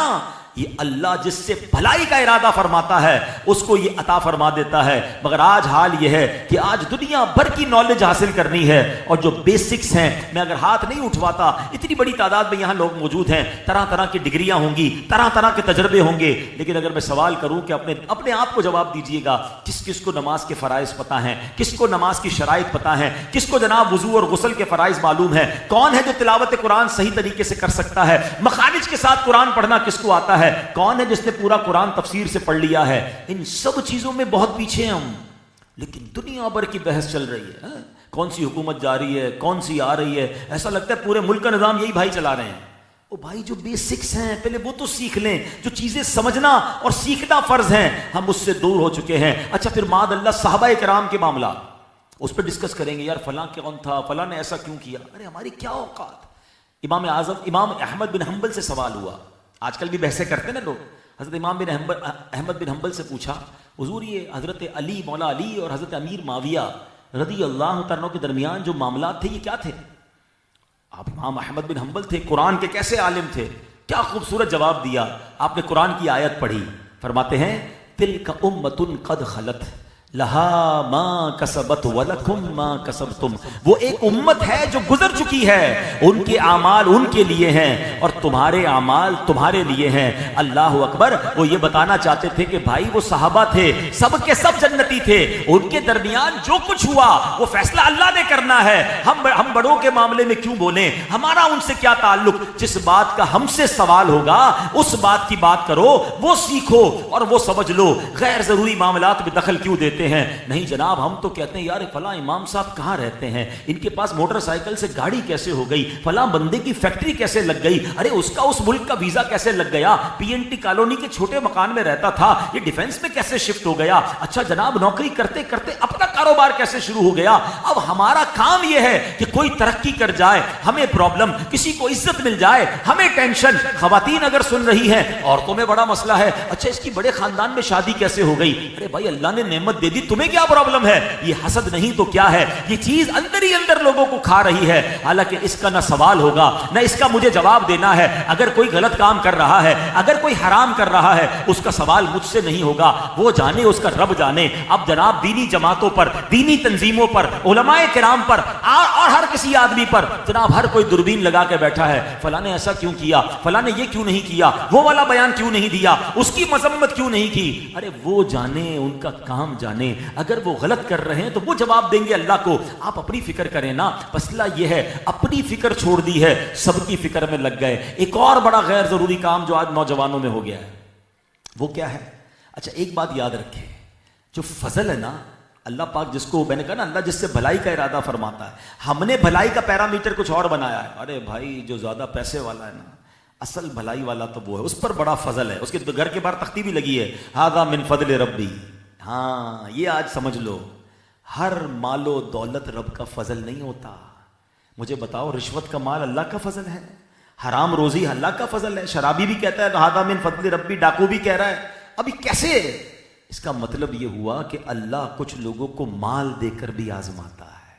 یہ اللہ جس سے بھلائی کا ارادہ فرماتا ہے اس کو یہ عطا فرما دیتا ہے۔ مگر آج حال یہ ہے کہ آج دنیا بھر کی نالج حاصل کرنی ہے اور جو بیسکس ہیں، میں اگر ہاتھ نہیں اٹھواتا، اتنی بڑی تعداد میں یہاں لوگ موجود ہیں، طرح طرح کی ڈگریاں ہوں گی، طرح طرح کے تجربے ہوں گے، لیکن اگر میں سوال کروں کہ اپنے آپ کو جواب دیجئے گا، کس کس کو نماز کے فرائض پتہ ہیں، کس کو نماز کی شرائط پتہ ہیں، کس کو جناب وضو اور غسل کے فرائض معلوم ہے، کون ہے جو تلاوت قرآن صحیح طریقے سے کر سکتا ہے، مخارج کے ساتھ قرآن پڑھنا کس کو آتا ہے، کون ہے جس نے پورا قرآن تفسیر سے پڑھ لیا ہے۔ ان سب چیزوں میں بہت پیچھے ہیں ہم، لیکن دنیا بھر کی بحث چل رہی ہے، کون سی حکومت جا رہی ہے، کون سی آ رہی ہے، ایسا لگتا ہے پورے ملک کا نظام یہی بھائی چلا رہے ہیں۔ او بھائی جو بیسکس ہیں پہلے وہ تو سیکھ لیں، جو چیزیں سمجھنا اور سیکھنا فرض ہیں ہم اس سے دور ہو چکے ہیں۔ اچھا پھر معاذ اللہ صحابہ کرام کے معاملہ اس پہ ڈسکس کریں گے، یار فلاں کون تھا، فلاں نے ایسا کیوں کیا، ارے ہماری کیا اوقات۔ امام احمد بن حنبل سے سوال ہوا، آج کل بھی بحثیں کرتے ہیں نا لوگ، حضرت امام احمد بن حنبل سے پوچھا، حضور یہ حضرت علی مولا علی اور حضرت امیر معاویہ رضی اللہ عنہ کے درمیان جو معاملات تھے یہ کیا تھے؟ آپ امام احمد بن حنبل تھے، قرآن کے کیسے عالم تھے، کیا خوبصورت جواب دیا۔ آپ نے قرآن کی آیت پڑھی، فرماتے ہیں تلک امۃ قد خلت لہا ما کسبت ولکم ما کسبتم، وہ ایک امت ہے جو گزر چکی ہے، ان کے اعمال ان کے لیے ہیں اور تمہارے اعمال تمہارے لیے ہیں۔ اللہ اکبر۔ وہ یہ بتانا چاہتے تھے کہ بھائی وہ صحابہ تھے، سب کے سب جنتی تھے، ان کے درمیان جو کچھ ہوا وہ فیصلہ اللہ نے کرنا ہے، ہم بڑوں کے معاملے میں کیوں بولیں، ہمارا ان سے کیا تعلق، جس بات کا ہم سے سوال ہوگا اس بات کی بات کرو، وہ سیکھو اور وہ سمجھ لو، غیر ضروری معاملات میں دخل کیوں دیتے ہیں؟ نہیں جناب، ہم تو کہتے ہیں یار فلاں امام صاحب کہاں رہتے ہیں، ان کے پاس موٹر سائیکل سے گاڑی کیسے ہو گئی، فلاں بندے کی فیکٹری کیسے لگ گئی، ارے اس کا اس ملک کا ویزا کیسے لگ گیا، پی این ٹی کالونی کے چھوٹے مکان میں رہتا تھا، یہ ڈیفنس میں کیسے شفٹ ہو گیا، اچھا جناب نوکری کرتے کرتے اپنا کاروبار کیسے شروع ہو گیا۔ اب ہمارا کام یہ ہے کہ کوئی ترقی کر جائے ہمیں پرابلم، کسی کو عزت مل جائے ہمیں ٹینشن۔ خواتین اگر سن رہی ہیں، عورتوں میں بڑا مسئلہ ہے، اچھا اس کی بڑے خاندان میں شادی کیسے ہو گئی، ارے بھائی اللہ نے نعمت دے دی، تمہیں کیا پرابلم ہے، یہ حسد نہیں تو کیا ہے، یہ چیز اندر ہی اندر لوگوں کو کھا رہی ہے، حالانکہ اس کا نہ سوال ہوگا نہ اس کا مجھے جواب دینا ہے۔ اگر کوئی غلط کام کر رہا ہے، اگر کوئی حرام کر رہا ہے، اس کا سوال مجھ سے نہیں ہوگا، وہ جانے، اس کا رب جانے۔ اب جناب دینی جماعتوں پر، دینی تنظیموں پر، علماء کرام پر اور ہر کسی آدمی پر جناب ہر کوئی دوربین لگا کے بیٹھا ہے، فلاں نے ایسا کیوں کیا، فلاں نے یہ کیوں نہیں کیا، وہ والا بیان کیوں نہیں دیا، اس کی مذمت کیوں نہیں کی۔ ارے وہ جانے، ان کا کام جانے، اگر وہ غلط کر رہے ہیں تو وہ جواب دیں گے اللہ کو، آپ اپنی فکر کریں نا۔ مسئلہ یہ ہے اپنی فکر چھوڑ دی ہے، سب کی فکر میں لگ گئے۔ ایک اور بڑا غیر ضروری کام جو آج نوجوانوں میں ہو گیا ہے وہ کیا ہے؟ اچھا ایک بات یاد رکھیں، جو فضل ہے نا اللہ پاک جس کو، میں نے کہا نا اللہ جس سے بھلائی کا ارادہ فرماتا ہے، ہم نے بھلائی کا پیرامیٹر کچھ اور بنایا ہے۔ ارے بھائی جو زیادہ پیسے والا ہے نا، اصل بھلائی والا تو وہ ہے، اس پر بڑا فضل ہے، اس کے گھر کے باہر تختی بھی لگی ہے ھذا من فضل ربی۔ ہاں یہ آج سمجھ لو، ہر مال و دولت رب کا فضل نہیں ہوتا۔ مجھے بتاؤ رشوت کا مال اللہ کا فضل ہے، حرام روزی اللہ کا فضل ہے، شرابی بھی کہتا ہے ھذا من فضل ربی، ڈاکو بھی کہہ رہا ہے۔ ابھی کیسے؟ اس کا مطلب یہ ہوا کہ اللہ کچھ لوگوں کو مال دے کر بھی آزماتا ہے،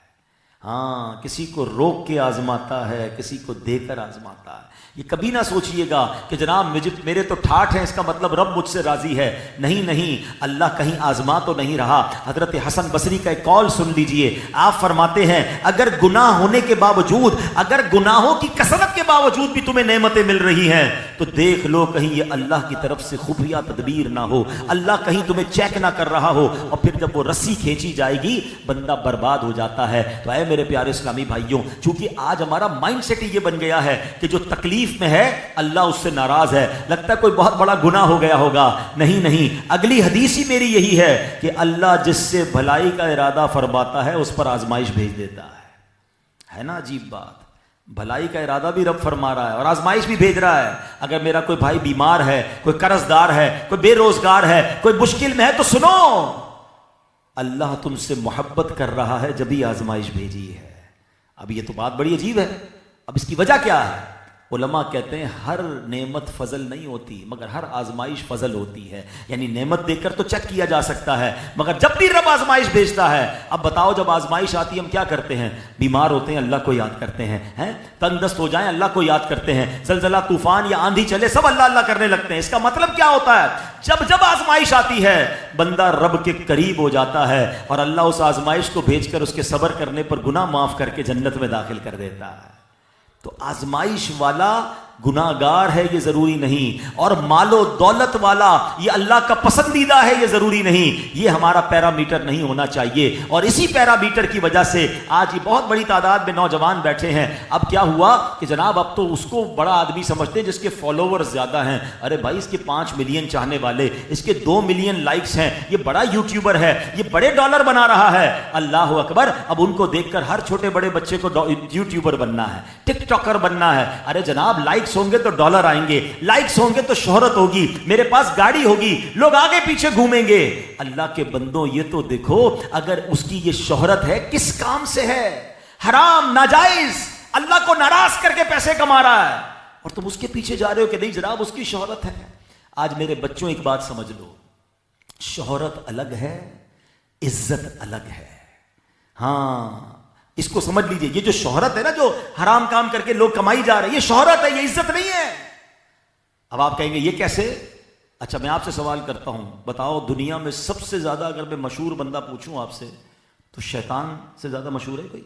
ہاں کسی کو روک کے آزماتا ہے، کسی کو دے کر آزماتا ہے۔ یہ کبھی نہ سوچئے گا کہ جناب میرے تو ٹھاٹھ ہیں اس کا مطلب رب مجھ سے راضی ہے، نہیں نہیں، اللہ کہیں آزما تو نہیں رہا۔ حضرت حسن بصری کا ایک قول سن لیجئے، آپ فرماتے ہیں اگر گناہ ہونے کے باوجود، اگر گناہوں کی کثرت کے باوجود بھی تمہیں نعمتیں مل رہی ہیں تو دیکھ لو کہیں یہ اللہ کی طرف سے خفیہ تدبیر نہ ہو، اللہ کہیں تمہیں چیک نہ کر رہا ہو، اور پھر جب وہ رسی کھینچی جائے گی بندہ برباد ہو جاتا ہے۔ تو اے میرے پیارے اسلامی بھائیوں، چونکہ آج ہمارا مائنڈ سیٹ یہ بن گیا ہے کہ جو تکلیف میں ہے اللہ اس سے ناراض ہے، لگتا ہے کوئی بہت بڑا گناہ ہو گیا ہوگا، نہیں نہیں، اگلی حدیث ہی میری یہی ہے کہ اللہ جس سے بھلائی کا ارادہ فرماتا ہے اس پر آزمائش بھیج دیتا ہے نا عجیب بات، بھلائی کا ارادہ بھی رب فرما رہا ہے اور آزمائش بھی بھیج رہا ہے۔ اگر میرا کوئی بھائی بیمار ہے، کوئی قرض دار ہے، کوئی بے روزگار ہے، کوئی مشکل میں ہے تو سنو، اللہ تم سے محبت کر رہا ہے جبھی آزمائش بھیجی ہے۔ اب یہ تو بات بڑی عجیب ہے، اب اس کی وجہ کیا ہے؟ علماء کہتے ہیں ہر نعمت فضل نہیں ہوتی مگر ہر آزمائش فضل ہوتی ہے، یعنی نعمت دے کر تو چیک کیا جا سکتا ہے مگر جب بھی رب آزمائش بھیجتا ہے، اب بتاؤ جب آزمائش آتی ہے ہم کیا کرتے ہیں؟ بیمار ہوتے ہیں اللہ کو یاد کرتے ہیں، تنگ دست ہو جائیں اللہ کو یاد کرتے ہیں، زلزلہ طوفان یا آندھی چلے سب اللہ اللہ کرنے لگتے ہیں۔ اس کا مطلب کیا ہوتا ہے؟ جب آزمائش آتی ہے بندہ رب کے قریب ہو جاتا ہے اور اللہ اس آزمائش کو بھیج کر اس کے صبر کرنے پر گناہ معاف کر کے جنت میں داخل کر دیتا ہے۔ تو آزمائش والا گناہگار ہے یہ ضروری نہیں، اور مال و دولت والا یہ اللہ کا پسندیدہ ہے یہ ضروری نہیں، یہ ہمارا پیرامیٹر نہیں ہونا چاہیے۔ اور اسی پیرامیٹر کی وجہ سے آج یہ بہت بڑی تعداد میں نوجوان بیٹھے ہیں۔ اب کیا ہوا کہ جناب اب تو اس کو بڑا آدمی سمجھتے ہیں جس کے فالوورز زیادہ ہیں، ارے بھائی اس کے 5 ملین چاہنے والے، اس کے 2 ملین لائکس ہیں، یہ بڑا یوٹیوبر ہے، یہ بڑے ڈالر بنا رہا ہے، اللہ اکبر۔ اب ان کو دیکھ کر ہر چھوٹے بڑے بچے کو یوٹیوبر بننا ہے، ٹک ٹاکر بننا ہے۔ ارے جناب لائکس ہوں گے تو ڈالر آئیں گے، لائکس ہوں گے تو شہرت ہوگی، میرے پاس گاڑی ہوگی، لوگ آگے پیچھے گھومیں گے۔ اللہ کے بندوں یہ تو دیکھو اگر اس کی یہ شہرت ہے کس کام سے ہے؟ حرام ناجائز اللہ کو ناراض کر کے پیسے کما رہا ہے اور تم اس کے پیچھے جا رہے ہو کہ نہیں جناب اس کی شہرت ہے۔ آج میرے بچوں ایک بات سمجھ لو، شہرت الگ ہے، عزت الگ ہے۔ ہاں اس کو سمجھ لیجئے، یہ جو شہرت ہے نا جو حرام کام کر کے لوگ کمائی جا رہے ہیں، یہ شہرت ہے، یہ عزت نہیں ہے۔ اب آپ کہیں گے یہ کیسے؟ اچھا میں آپ سے سوال کرتا ہوں، بتاؤ دنیا میں سب سے زیادہ اگر میں مشہور بندہ پوچھوں آپ سے تو شیطان سے زیادہ مشہور ہے کوئی؟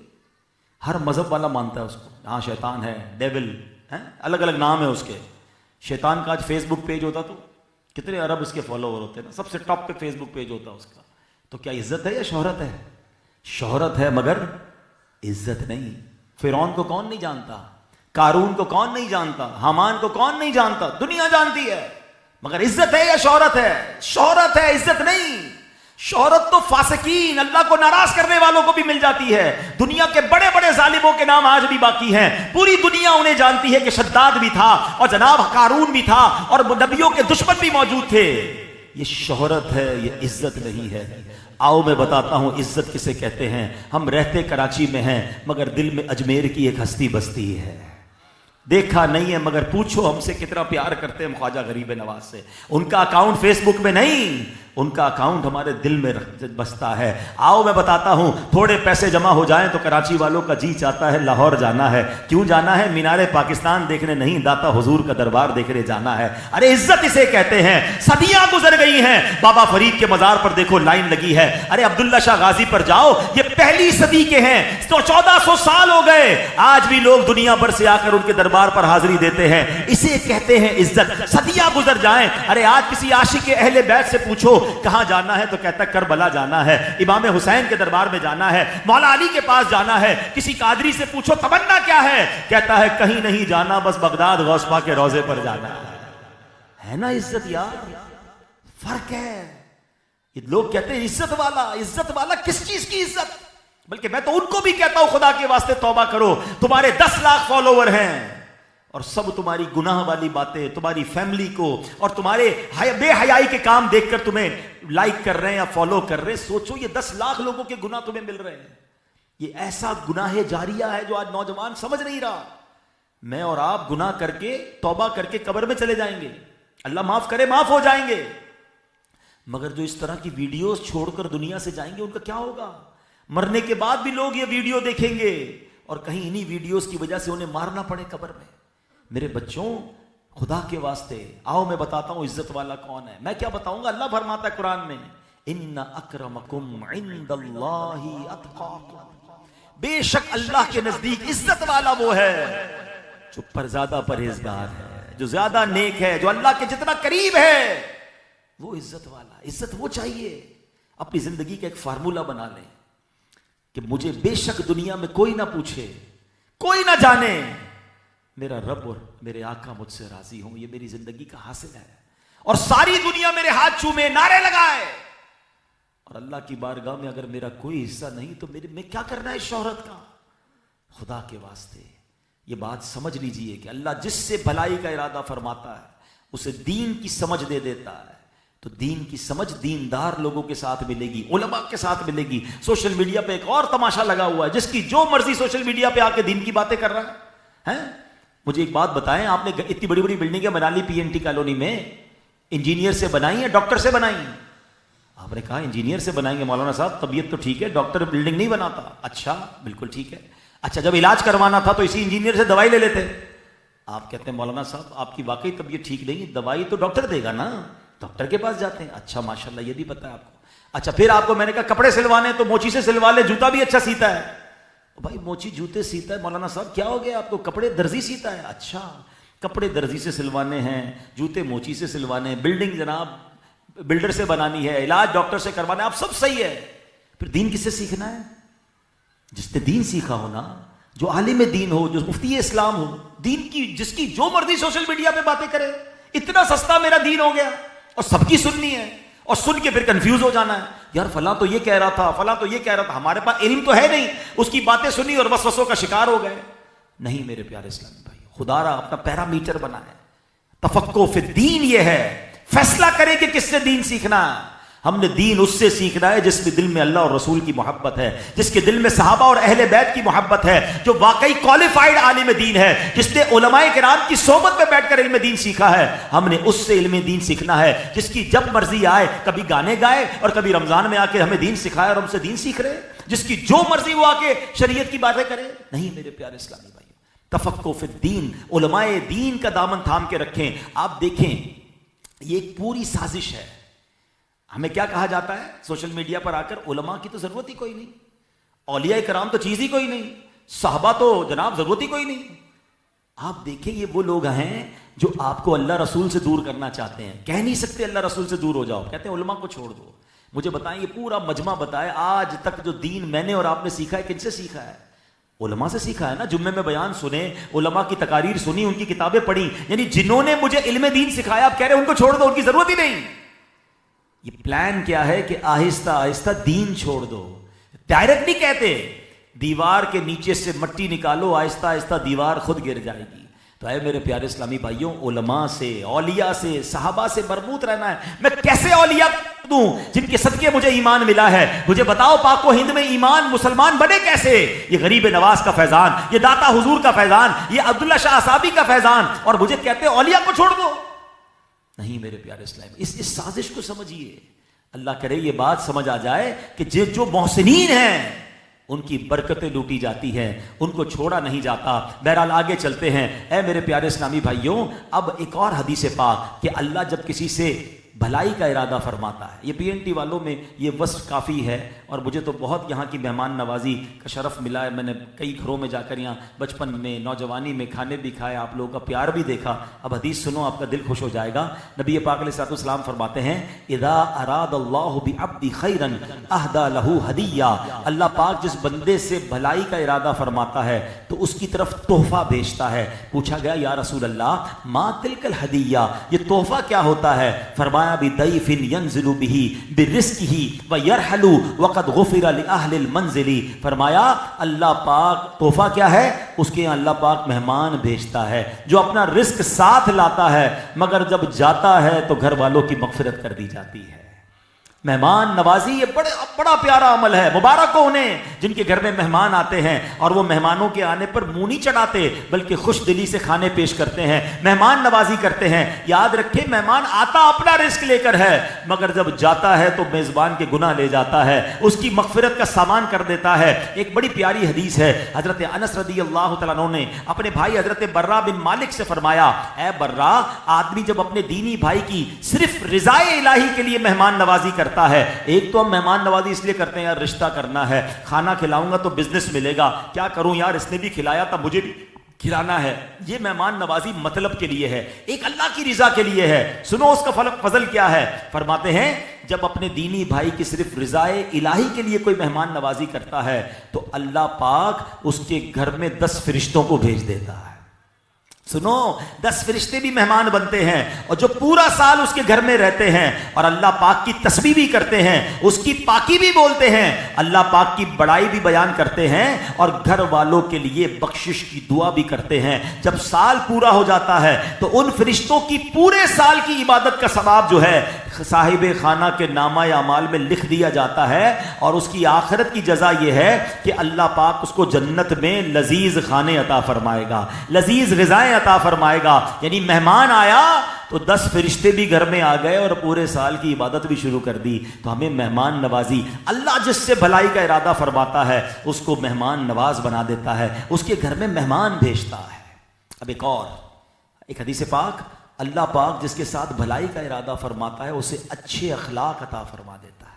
ہر مذہب والا مانتا ہے اس کو، ہاں شیطان ہے، ڈیول، الگ الگ نام ہے اس کے. شیطان کا آج فیس بک پیج ہوتا تو کتنے ارب اس کے فالوور ہوتے ہیں نا, سب سے ٹاپ پہ فیس بک پیج ہوتا اس کا. تو کیا عزت ہے یا شہرت ہے؟ شہرت ہے مگر عزت نہیں. فرعون کو کون نہیں جانتا, قارون کو کون نہیں جانتا, حامان کو کون نہیں جانتا, دنیا جانتی ہے. مگر عزت ہے یا شہرت ہے؟ شہرت ہے, عزت نہیں. شہرت تو فاسقین, اللہ کو ناراض کرنے والوں کو بھی مل جاتی ہے. دنیا کے بڑے بڑے ظالموں کے نام آج بھی باقی ہیں. پوری دنیا انہیں جانتی ہے کہ شداد بھی تھا اور جناب قارون بھی تھا اور نبیوں کے دشمن بھی موجود تھے. یہ شہرت ہے, یہ عزت نہیں ہے. آؤ میں بتاتا ہوں عزت کسے کہتے ہیں. ہم رہتے کراچی میں ہیں مگر دل میں اجمیر کی ایک ہستی بستی ہے. دیکھا نہیں ہے مگر پوچھو ہم سے کتنا پیار کرتے ہیں ہم خواجہ غریب نواز سے. ان کا اکاؤنٹ فیس بک میں نہیں, ان کا اکاؤنٹ ہمارے دل میں بستا ہے. آؤ میں بتاتا ہوں, تھوڑے پیسے جمع ہو جائیں تو کراچی والوں کا جی چاہتا ہے لاہور جانا ہے. کیوں جانا ہے؟ مینار پاکستان دیکھنے نہیں, داتا حضور کا دربار دیکھنے جانا ہے. ارے عزت اسے کہتے ہیں. صدیاں گزر گئی ہیں, بابا فرید کے مزار پر دیکھو لائن لگی ہے. ارے عبداللہ شاہ غازی پر جاؤ, یہ پہلی صدی کے ہیں, تو 1400 سال ہو گئے, آج بھی لوگ دنیا بھر سے آ کر ان کے دربار پر حاضری دیتے ہیں. اسے کہتے ہیں عزت. صدیاں گزر جائیں, ارے آج کسی عاشق اہل بیت سے پوچھو کہاں جانا ہے تو کہتا ہے کربلا جانا ہے, امام حسین کے دربار میں جانا ہے, مولا علی کے پاس جانا ہے. کسی قادری سے پوچھو تمنا کیا ہے, کہتا ہے کہیں نہیں جانا, بس بغداد غوث پاک کے روضے پر جانا ہے. نا عزت یار, فرق ہے. یہ لوگ کہتے ہیں عزت والا. عزت والا کس چیز کی عزت؟ بلکہ میں تو ان کو بھی کہتا ہوں خدا کے واسطے توبہ کرو. تمہارے 10 لاکھ فالوور ہیں اور سب تمہاری گناہ والی باتیں, تمہاری فیملی کو اور تمہارے بے حیائی کے کام دیکھ کر تمہیں لائک کر رہے ہیں یا فالو کر رہے ہیں. سوچو یہ 10 لاکھ لوگوں کے گناہ تمہیں مل رہے ہیں. یہ ایسا گناہ جاریہ ہے جو آج نوجوان سمجھ نہیں رہا. میں اور آپ گناہ کر کے توبہ کر کے قبر میں چلے جائیں گے, اللہ معاف کرے معاف ہو جائیں گے. مگر جو اس طرح کی ویڈیوز چھوڑ کر دنیا سے جائیں گے ان کا کیا ہوگا؟ مرنے کے بعد بھی لوگ یہ ویڈیو دیکھیں گے اور کہیں انہی ویڈیوز کی وجہ سے انہیں مارنا پڑے قبر میں. میرے بچوں, خدا کے واسطے آؤ میں بتاتا ہوں عزت والا کون ہے. میں کیا بتاؤں گا, اللہ فرماتا ہے قرآن میں ان اکرمکم عند اللہ اتقاکم, بے شک اللہ کے نزدیک عزت والا وہ ہے جو زیادہ پرہیزگار ہے, جو زیادہ نیک ہے, جو اللہ کے جتنا قریب ہے, وہ عزت والا. عزت وہ چاہیے. اپنی زندگی کا ایک فارمولہ بنا لیں کہ مجھے بے شک دنیا میں کوئی نہ پوچھے, کوئی نہ جانے, میرا رب اور میرے آقا مجھ سے راضی ہوں. یہ میری زندگی کا حاصل ہے. اور ساری دنیا میرے ہاتھ چومے, نعرے لگائے, اور اللہ کی بارگاہ میں اگر میرا کوئی حصہ نہیں تو میں کیا کرنا ہے شہرت کا؟ خدا کے واسطے یہ بات سمجھ لیجئے کہ اللہ جس سے بھلائی کا ارادہ فرماتا ہے اسے دین کی سمجھ دے دیتا ہے. تو دین کی سمجھ دیندار لوگوں کے ساتھ ملے گی, علماء کے ساتھ ملے گی. سوشل میڈیا پہ ایک اور تماشا لگا ہوا ہے, جس کی جو مرضی سوشل میڈیا پہ آ کے دین کی باتیں کر رہا ہے. مجھے ایک بات بتائیں, آپ نے اتنی بڑی بڑی بلڈنگیں بنا لی پی این ٹی کالونی میں, انجینئر سے بنائی ہیں ڈاکٹر سے بنائی ہیں؟ آپ نے کہا انجینئر سے بنائیں گے. مولانا صاحب طبیعت تو ٹھیک ہے, ڈاکٹر بلڈنگ نہیں بناتا. اچھا بالکل ٹھیک ہے. اچھا جب علاج کروانا تھا تو اسی انجینئر سے دوائی لے لیتے. آپ کہتے ہیں مولانا صاحب آپ کی واقعی طبیعت ٹھیک نہیں, دوائی تو ڈاکٹر دے گا نا, ڈاکٹر کے پاس جاتے ہیں. اچھا ماشاءاللہ یہ بھی پتا ہے آپ کو. اچھا پھر آپ کو میں نے کہا کپڑے سلوانے تو موچی سے سلوا لے, جوتا بھی اچھا سیتا ہے. بھائی موچی جوتے سیتا ہے, مولانا صاحب کیا ہو گیا آپ کو؟ کپڑے درزی سیتا ہے. اچھا کپڑے درزی سے سلوانے ہیں, جوتے موچی سے سلوانے ہیں, بلڈنگ جناب بلڈر سے بنانی ہے, علاج ڈاکٹر سے کروانا ہے, آپ سب صحیح ہے. پھر دین کس سے سیکھنا ہے؟ جس نے دین سیکھا ہو نا, جو عالم دین ہو, جو مفتی اسلام ہو. دین کی جس کی جو مرضی سوشل میڈیا پہ باتیں کرے, اتنا سستا میرا دین ہو گیا, اور سب کی سننی ہے, اور سن کے پھر کنفیوز ہو جانا ہے. یار فلاں تو یہ کہہ رہا تھا, فلاں تو یہ کہہ رہا تھا. ہمارے پاس علم تو ہے نہیں, اس کی باتیں سنی اور وسوسوں کا شکار ہو گئے. نہیں میرے پیارے اسلامی بھائی, خدا را اپنا پیرامیٹر بنائے. تفقہ فی الدین یہ ہے, فیصلہ کریں کہ کس سے دین سیکھنا. ہم نے دین اس سے سیکھنا ہے جس کے دل میں اللہ اور رسول کی محبت ہے, جس کے دل میں صحابہ اور اہل بیت کی محبت ہے, جو واقعی کوالیفائڈ عالم دین ہے, جس نے علماء کرام کی صحبت میں بیٹھ کر علم دین سیکھا ہے. ہم نے اس سے علم دین سیکھنا ہے جس کی جب مرضی آئے, کبھی گانے گائے اور کبھی رمضان میں آ کے ہمیں دین سکھائے اور ہم سے دین سیکھ رہے, جس کی جو مرضی وہ آ کے شریعت کی باتیں کرے. نہیں میرے پیارے اسلامی بھائی, تفقہ فی الدین, علماء دین کا دامن تھام کے رکھیں. آپ دیکھیں یہ ایک پوری سازش ہے. ہمیں کیا کہا جاتا ہے سوشل میڈیا پر آ کر, علماء کی تو ضرورت ہی کوئی نہیں, اولیاء کرام تو چیز ہی کوئی نہیں, صحابہ تو جناب ضرورت ہی کوئی نہیں. آپ دیکھیں یہ وہ لوگ ہیں جو آپ کو اللہ رسول سے دور کرنا چاہتے ہیں. کہہ نہیں سکتے اللہ رسول سے دور ہو جاؤ, کہتے ہیں علماء کو چھوڑ دو. مجھے بتائیں یہ پورا مجمع بتائے آج تک جو دین میں نے اور آپ نے سیکھا ہے کن سے سیکھا ہے؟ علماء سے سیکھا ہے نا. جمعے میں بیان سنے, علماء کی تقاریر سنی, ان کی کتابیں پڑھی, یعنی جنہوں نے مجھے علم دین سکھایا آپ کہہ رہے ہیں ان کو چھوڑ دو, ان کی ضرورت ہی نہیں. یہ پلان کیا ہے کہ آہستہ آہستہ دین چھوڑ دو. ڈائریکٹ نہیں کہتے دیوار کے نیچے سے مٹی نکالو, آہستہ آہستہ دیوار خود گر جائے گی. تو اے میرے پیارے اسلامی بھائیوں, علماء سے, اولیاء سے, صحابہ سے مربوط رہنا ہے. میں کیسے اولیاء دوں جن کے صدقے مجھے ایمان ملا ہے؟ مجھے بتاؤ پاک و ہند میں ایمان مسلمان بنے کیسے؟ یہ غریب نواز کا فیضان, یہ داتا حضور کا فیضان, یہ عبداللہ شاہ صابی کا فیضان, اور مجھے کہتے ہیں اولیاء کو چھوڑ دو. نہیں میرے پیارے اسلام, اس سازش کو سمجھیے. اللہ کرے یہ بات سمجھ آ جائے کہ جو محسنین ہیں ان کی برکتیں لوٹی جاتی ہیں, ان کو چھوڑا نہیں جاتا. بہرحال آگے چلتے ہیں. اے میرے پیارے اسلامی بھائیوں, اب ایک اور حدیث پاک کہ اللہ جب کسی سے بھلائی کا ارادہ فرماتا ہے, یہ پی این ٹی والوں میں یہ وصف کافی ہے, اور مجھے تو بہت یہاں کی مہمان نوازی کا شرف ملا ہے. میں نے کئی گھروں میں جا کر یہاں بچپن میں, نوجوانی میں کھانے بھی کھائے, آپ لوگوں کا پیار بھی دیکھا. اب حدیث سنو, آپ کا دل خوش ہو جائے گا. نبی پاک علیہ الصلوۃ والسلام فرماتے ہیں اذا اراد اللہ بعبد خیرا اہدی لہ ہدیہ. اللہ پاک جس بندے سے بھلائی کا ارادہ فرماتا ہے تو اس کی طرف تحفہ بھیجتا ہے. پوچھا گیا یا رسول اللہ ما تلک الہدیہ, یہ تحفہ کیا ہوتا ہے؟ فرمایا بضیف ینزل به برزقہ ویرحل وقد غفر لأہل المنزل. فرمایا اللہ پاک تحفہ کیا ہے؟ اس کے اللہ پاک مہمان بھیجتا ہے جو اپنا رزق ساتھ لاتا ہے, مگر جب جاتا ہے تو گھر والوں کی مغفرت کر دی جاتی ہے. مہمان نوازی یہ بڑا پیارا عمل ہے. مبارک ہو انہیں جن کے گھر میں مہمان آتے ہیں اور وہ مہمانوں کے آنے پر منہ نہیں چڑھاتے بلکہ خوش دلی سے کھانے پیش کرتے ہیں, مہمان نوازی کرتے ہیں. یاد رکھیں مہمان آتا اپنا رزق لے کر ہے, مگر جب جاتا ہے تو میزبان کے گناہ لے جاتا ہے, اس کی مغفرت کا سامان کر دیتا ہے. ایک بڑی پیاری حدیث ہے, حضرت انس رضی اللہ تعالیٰ عنہ نے اپنے بھائی حضرت برا بن مالک سے فرمایا اے برا, آدمی جب اپنے دینی بھائی کی صرف رضائے الہی کے لیے مہمان نوازی کرتا ہے, ایک تو ہم مہمان نوازی اس لیے کرتے ہیں یار رشتہ کرنا ہے, کھانا کھلاؤں گا تو بزنس ملے گا, کیا کروں یار اس نے بھی کھلایا تھا مجھے بھی کھلانا ہے. یہ مہمان نوازی مطلب کے لیے ہے, ایک اللہ کی رضا کے لیے ہے. سنو اس کا فضل کیا ہے. فرماتے ہیں جب اپنے دینی بھائی کی صرف رضائے الہی کے لیے کوئی مہمان نوازی کرتا ہے تو اللہ پاک اس کے گھر میں 10 فرشتوں کو بھیج دیتا ہے. سنو 10 فرشتے بھی مہمان بنتے ہیں, اور جو پورا سال اس کے گھر میں رہتے ہیں اور اللہ پاک کی تسبیح بھی کرتے ہیں, اس کی پاکی بھی بولتے ہیں, اللہ پاک کی بڑائی بھی بیان کرتے ہیں, اور گھر والوں کے لیے بخشش کی دعا بھی کرتے ہیں. جب سال پورا ہو جاتا ہے تو ان فرشتوں کی پورے سال کی عبادت کا ثواب جو ہے صاحب خانہ کے نامہ اعمال میں لکھ دیا جاتا ہے, اور اس کی آخرت کی جزا یہ ہے کہ اللہ پاک اس کو جنت میں لذیذ کھانے عطا فرمائے گا, لذیذ غذائیں عطا فرمائے گا. یعنی مہمان آیا تو 10 فرشتے بھی گھر میں آ گئے اور پورے سال کی عبادت بھی شروع کر دی. تو ہمیں مہمان نوازی, اللہ جس سے بھلائی کا ارادہ فرماتا ہے اس کو مہمان نواز بنا دیتا ہے, اس کے گھر میں مہمان بھیجتا ہے. اب ایک حدیث پاک, اللہ پاک جس کے ساتھ بھلائی کا ارادہ فرماتا ہے اسے اچھے اخلاق عطا فرما دیتا ہے.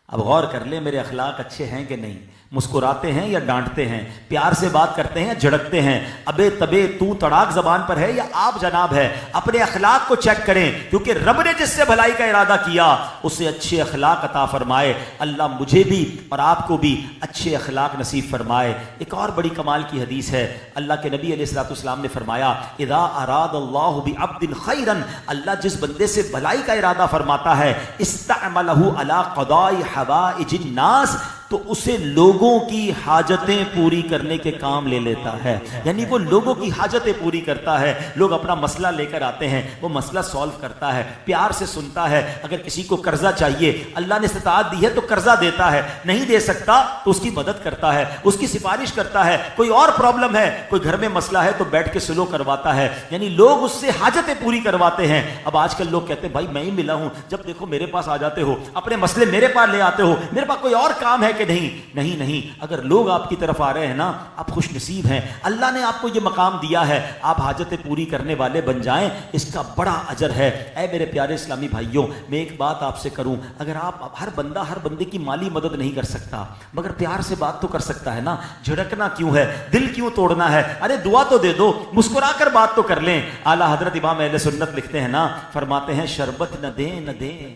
اب غور کر لیں میرے اخلاق اچھے ہیں کہ نہیں, مسکراتے ہیں یا ڈانٹتے ہیں, پیار سے بات کرتے ہیں یا جھڑکتے ہیں, ابے تبے تو تڑاک زبان پر ہے یا آپ جناب ہے. اپنے اخلاق کو چیک کریں, کیونکہ رب نے جس سے بھلائی کا ارادہ کیا اسے اچھے اخلاق عطا فرمائے. اللہ مجھے بھی اور آپ کو بھی اچھے اخلاق نصیب فرمائے. ایک اور بڑی کمال کی حدیث ہے, اللہ کے نبی علیہ الصلوۃ والسلام نے فرمایا اذا اراد اللہ بعبد خیرا, اللہ جس بندے سے بھلائی کا ارادہ فرماتا ہے استعملہ علی قضاء حوائج الناس, تو اسے لوگوں کی حاجتیں پوری کرنے کے کام لے لیتا ہے. یعنی وہ لوگوں کی حاجتیں پوری کرتا ہے. لوگ اپنا مسئلہ لے کر آتے ہیں, وہ مسئلہ سولو کرتا ہے, پیار سے سنتا ہے. اگر کسی کو قرضہ چاہیے, اللہ نے استطاعت دی ہے تو قرضہ دیتا ہے, نہیں دے سکتا تو اس کی مدد کرتا ہے, اس کی سفارش کرتا ہے. کوئی اور پرابلم ہے, کوئی گھر میں مسئلہ ہے تو بیٹھ کے سلو کرواتا ہے. یعنی لوگ اس سے حاجتیں پوری کرواتے ہیں. اب آج کل لوگ کہتے ہیں بھائی میں ہی ملا ہوں, جب دیکھو میرے پاس آ جاتے ہو, اپنے مسئلے میرے پاس لے آتے ہو, میرے پاس کوئی اور کام ہے کہ نہیں نہیں, اگر لوگ آپ کی طرف آ رہے ہیں نا آپ خوش نصیب ہیں, اللہ نے آپ کو یہ مقام دیا ہے, آپ حاجتیں پوری کرنے والے بن جائیں, اس کا بڑا اجر ہے. اے میرے پیارے اسلامی بھائیوں, میں ایک بات آپ سے کروں, اگر آپ ہر بندے کی مالی مدد نہیں کر سکتا مگر پیار سے بات تو کر سکتا ہے نا. جھڑکنا کیوں ہے, دل کیوں توڑنا ہے, ارے دعا تو دے دو, مسکرا کر بات تو کر لیں. اعلیٰ حضرت امام اہل سنت لکھتے ہیں نا, فرماتے ہیں شربت نہ دیں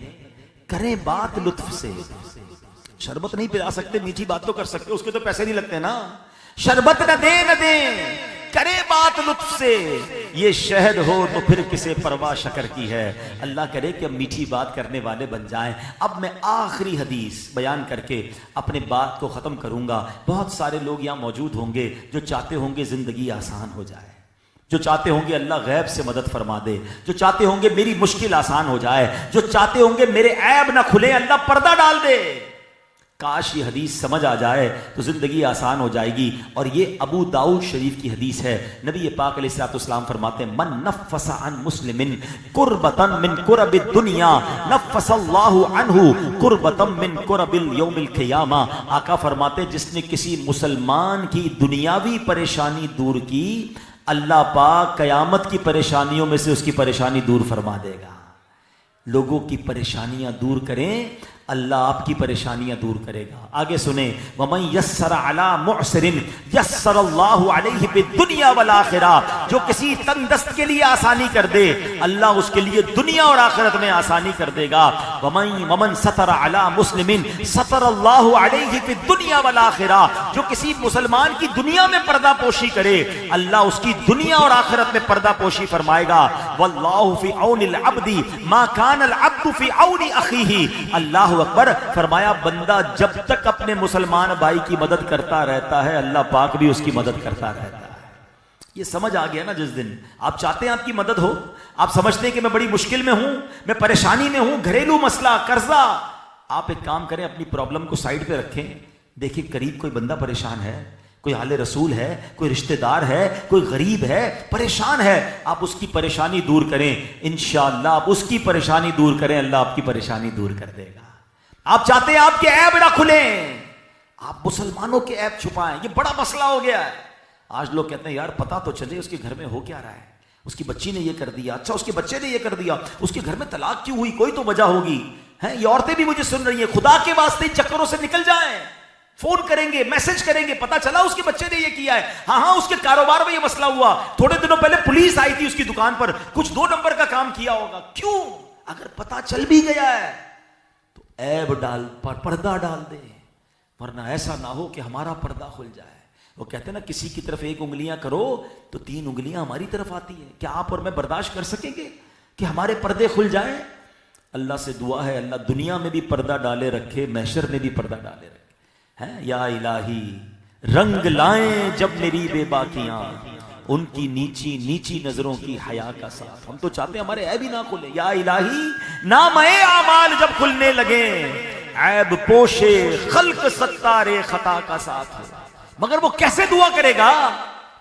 کریں بات لطف سے. شربت نہیں پلا سکتے, میٹھی بات تو کر سکتے, اس کے تو پیسے نہیں لگتے نا. شربت نہ دیں کرے بات لطف سے, یہ شہد ہو تو پھر کسے پرواہ شکر کی ہے. اللہ کرے کہ میٹھی بات کرنے والے بن جائیں. اب میں آخری حدیث بیان کر کے اپنے بات کو ختم کروں گا. بہت سارے لوگ یہاں موجود ہوں گے جو چاہتے ہوں گے زندگی آسان ہو جائے, جو چاہتے ہوں گے اللہ غیب سے مدد فرما دے, جو چاہتے ہوں گے میری مشکل آسان ہو جائے, جو چاہتے ہوں گے میرے عیب نہ کھلے, اللہ پردہ ڈال دے. کاش یہ حدیث سمجھ آ جائے تو زندگی آسان ہو جائے گی. اور یہ ابو داؤد شریف کی حدیث ہے. نبی پاک علیہ الصلوۃ والسلام فرماتے ہیں من نفس عن مسلم کربۃ من کرب الدنیا نفس اللہ عنہ کربۃ من کرب یوم القیامہ. آقا فرماتے ہیں جس نے کسی مسلمان کی دنیاوی پریشانی دور کی, اللہ پاک قیامت کی پریشانیوں میں سے اس کی پریشانی دور فرما دے گا. لوگوں کی پریشانیاں دور کریں, اللہ آپ کی پریشانیاں دور کرے گا. آگے سنیں, وَمَن يَسَّرَ عَلَى مُعْسِرٍ يَسَّرَ اللَّهُ عَلَيْهِ بِالدُّنْيَا وَالْآخِرَةِ. جو کسی تنگ دست کے لیے آسانی کر دے, اللہ اس کے لیے دنیا اور آخرت میں آسانی کر دے گا. وَمَن سَتَرَ عَلَى مُسْلِمٍ سَتَرَ اللَّهُ عَلَيْهِ فِي الدُّنْيَا وَالْآخِرَةِ. جو کسی مسلمان کی دنیا میں پردہ پوشی کرے, اللہ اس کی دنیا اور آخرت میں پردہ پوشی فرمائے گا. وَاللَّهُ فِي عَوْنِ الْعَبْدِ مَا كَانَ الْعَبْدُ فِي عَوْنِ أَخِيهِ. اللہ اکبر. فرمایا بندہ جب تک اپنے مسلمان بھائی کی مدد کرتا رہتا ہے, اللہ پاک بھی اس کی مدد کرتا رہتا ہے. یہ سمجھ آ گیا نا. جس دن آپ چاہتے ہیں آپ کی مدد ہو, آپ سمجھتے ہیں کہ میں بڑی مشکل میں ہوں, میں پریشانی میں ہوں, گھریلو مسئلہ, قرضہ, آپ ایک کام کریں, اپنی پرابلم کو سائڈ پہ رکھیں, دیکھیں قریب کوئی بندہ پریشان ہے, کوئی حال رسول ہے, کوئی رشتہ دار ہے, کوئی غریب ہے, پریشان ہے, آپ اس کی پریشانی دور کریں. انشاءاللہ آپ اس کی پریشانی دور کریں, اللہ آپ کی پریشانی دور کر دے گا. آپ چاہتے ہیں آپ کے عیب نہ کھلیں, آپ مسلمانوں کے عیب چھپائیں. یہ بڑا مسئلہ ہو گیا ہے. آج لوگ کہتے ہیں یار پتا تو چلے اس کے گھر میں ہو کیا رہا ہے, اس کی بچی نے یہ کر دیا, اچھا اس کے بچے نے یہ کر دیا, اس کے گھر میں طلاق کیوں ہوئی, کوئی تو وجہ ہوگی. یہ عورتیں بھی مجھے سن رہی ہیں, خدا کے واسطے چکروں سے نکل جائیں. فون کریں گے, میسج کریں گے, پتا چلا اس کے بچے نے یہ کیا ہے, ہاں اس کے کاروبار میں یہ مسئلہ ہوا, تھوڑے دنوں پہلے پولیس آئی تھی اس کی دکان پر, کچھ 2 نمبر کا کام کیا ہوگا. کیوں؟ اگر پتا چل بھی گیا ہے عیب پردہ ڈال دے, ورنہ ایسا نہ ہو کہ ہمارا پردہ کھل جائے. وہ کہتے ہیں نا کسی کی طرف 1 انگلیاں کرو تو 3 انگلیاں ہماری طرف آتی ہیں. کیا آپ اور میں برداشت کر سکیں گے کہ ہمارے پردے کھل جائیں؟ اللہ سے دعا ہے اللہ دنیا میں بھی پردہ ڈالے رکھے, محشر میں بھی پردہ ڈالے رکھے. یا الہی رنگ لائیں جب میری بے باکیاں, ان کی نیچی نیچی نظروں کی حیا کا ساتھ. ہم تو چاہتے ہیں ہمارے عیب ہی نہ کھلے. یا الہی نامۂ اعمال جب کھلنے لگے, عیب پوشے خلق ستارے خطا کا ساتھ ہو. مگر وہ کیسے دعا کرے گا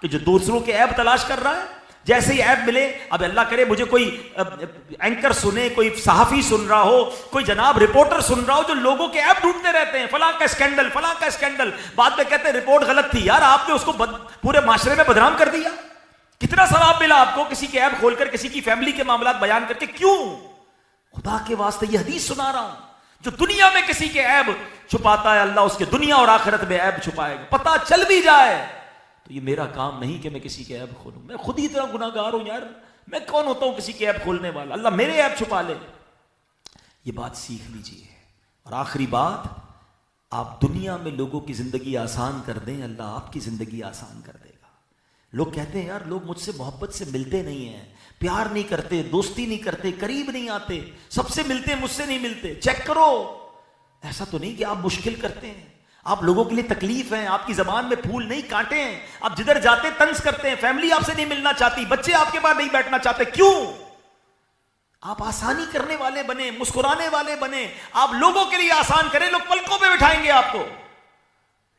کہ جو دوسروں کے عیب تلاش کر رہا ہے, جیسے ہی عیب ملے, اب اللہ کرے مجھے کوئی اینکر سنے, کوئی صحافی سن رہا ہو, کوئی جناب رپورٹر سن رہا ہو جو لوگوں کے عیب ڈھونڈتے رہتے ہیں, فلاں کا اسکینڈل, فلاں کا اسکینڈل, بعد میں کہتے ہیں رپورٹ غلط تھی. یار آپ نے اس کو پورے معاشرے میں بدنام کر دیا. کتنا ثواب ملا آپ کو کسی کے عیب کھول کر, کسی کی فیملی کے معاملات بیان کر کے. کیوں؟ خدا کے واسطے یہ حدیث سنا رہا ہوں, جو دنیا میں کسی کے عیب چھپاتا ہے اللہ اس کے دنیا اور آخرت میں عیب چھپائے گا. پتہ چل بھی جائے تو یہ میرا کام نہیں کہ میں کسی کے عیب کھولوں, میں خود ہی اتنا گناہگار ہوں یار, میں کون ہوتا ہوں کسی کے عیب کھولنے والا, اللہ میرے عیب چھپا لے. یہ بات سیکھ لیجئے. اور آخری بات, آپ دنیا میں لوگوں کی زندگی آسان کر دیں, اللہ آپ کی زندگی آسان کر دے گا. لوگ کہتے ہیں یار لوگ مجھ سے محبت سے ملتے نہیں ہیں, پیار نہیں کرتے, دوستی نہیں کرتے, قریب نہیں آتے, سب سے ملتے مجھ سے نہیں ملتے. چیک کرو, ایسا تو نہیں کہ آپ مشکل کرتے ہیں, آپ لوگوں کے لیے تکلیف ہیں, آپ کی زبان میں پھول نہیں کانٹے ہیں, آپ جدھر جاتے طنز کرتے ہیں, فیملی آپ سے نہیں ملنا چاہتی, بچے آپ کے پاس نہیں بیٹھنا چاہتے. کیوں؟ آپ آسانی کرنے والے بنے, مسکرانے والے بنے, آپ لوگوں کے لیے آسان کریں, لوگ پلکوں پہ بٹھائیں گے آپ کو.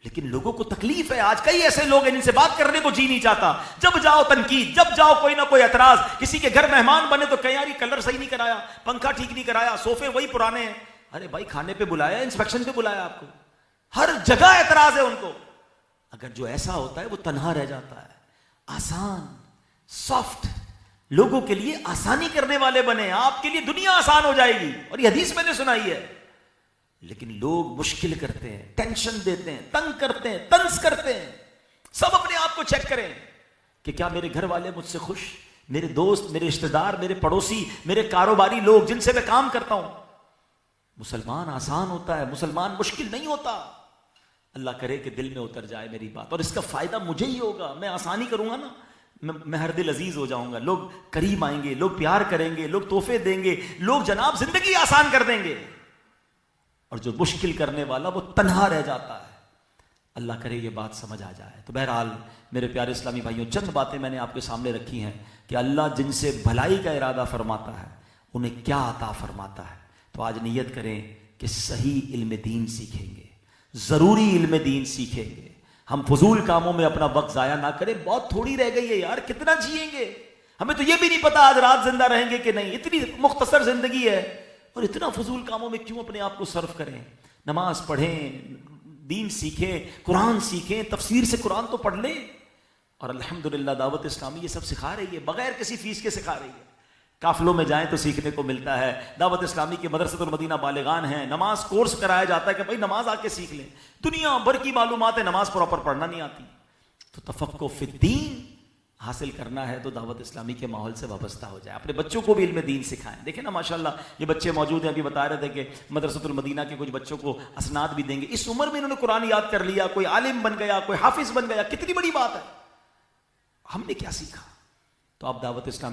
لیکن لوگوں کو تکلیف ہے. آج کئی ایسے لوگ ہیں جن سے بات کرنے کو جی نہیں چاہتا. جب جاؤ تنقید, جب جاؤ کوئی نہ کوئی اعتراض. کسی کے گھر مہمان بنے تو کہیں یار یہ کلر صحیح نہیں کرایا, پنکھا ٹھیک نہیں کرایا, صوفے وہی پرانے ہیں. ارے بھائی کھانے پہ بلایا, انسپیکشن پہ بلایا آپ کو, ہر جگہ اعتراض ہے ان کو. اگر جو ایسا ہوتا ہے وہ تنہا رہ جاتا ہے. آسان، سافٹ، لوگوں کے لیے آسانی کرنے والے بنے. آپ کے لیے دنیا آسان ہو جائے گی، اور یہ حدیث میں نے سنائی ہے. لیکن لوگ مشکل کرتے ہیں، ٹینشن دیتے ہیں، تنگ کرتے ہیں، طنز کرتے ہیں. سب اپنے آپ کو چیک کریں کہ کیا میرے گھر والے مجھ سے خوش، میرے دوست، میرے رشتہ دار، میرے پڑوسی، میرے کاروباری لوگ جن سے میں کام کرتا ہوں. مسلمان آسان ہوتا ہے، مسلمان مشکل نہیں ہوتا. اللہ کرے کہ دل میں اتر جائے میری بات، اور اس کا فائدہ مجھے ہی ہوگا. میں آسانی کروں گا نا، میں ہر دل عزیز ہو جاؤں گا. لوگ قریب آئیں گے، لوگ پیار کریں گے، لوگ تحفے دیں گے، لوگ جناب زندگی آسان کر دیں گے. اور جو مشکل کرنے والا وہ تنہا رہ جاتا ہے. اللہ کرے یہ بات سمجھ آ جائے. تو بہرحال میرے پیارے اسلامی بھائیوں، چند باتیں میں نے آپ کے سامنے رکھی ہیں کہ اللہ جن سے بھلائی کا ارادہ فرماتا ہے انہیں کیا عطا فرماتا ہے. تو آج نیت کریں کہ صحیح علم دین سیکھیں گے، ضروری علم دین سیکھیں گے. ہم فضول کاموں میں اپنا وقت ضائع نہ کریں. بہت تھوڑی رہ گئی ہے یار، کتنا جیئیں گے؟ ہمیں تو یہ بھی نہیں پتا آج رات زندہ رہیں گے کہ نہیں. اتنی مختصر زندگی ہے، اور اتنا فضول کاموں میں کیوں اپنے آپ کو صرف کریں؟ نماز پڑھیں، دین سیکھیں، قرآن سیکھیں، تفسیر سے قرآن تو پڑھ لیں. اور الحمدللہ دعوت اسلامی یہ سب سکھا رہی ہے، بغیر کسی فیس کے سکھا رہی ہے. قافلوں میں جائیں تو سیکھنے کو ملتا ہے. دعوت اسلامی کے مدرسۃ المدینہ بالغان ہیں، نماز کورس کرایا جاتا ہے کہ بھائی نماز آ کے سیکھ لیں. دنیا بھر کی معلومات ہے، نماز پراپر پڑھنا نہیں آتی. تو تفقہ فی الدین حاصل کرنا ہے تو دعوت اسلامی کے ماحول سے وابستہ ہو جائے. اپنے بچوں کو بھی علم دین سکھائیں. دیکھیں نا ماشاءاللہ یہ بچے موجود ہیں، ابھی بتا رہے تھے کہ مدرسۃ المدینہ کے کچھ بچوں کو اسناد بھی دیں گے. اس عمر میں انہوں نے قرآن یاد کر لیا، کوئی عالم بن گیا، کوئی حافظ بن گیا. کتنی بڑی بات ہے. ہم نے کیا سیکھا؟ تو آپ دعوت اسلامی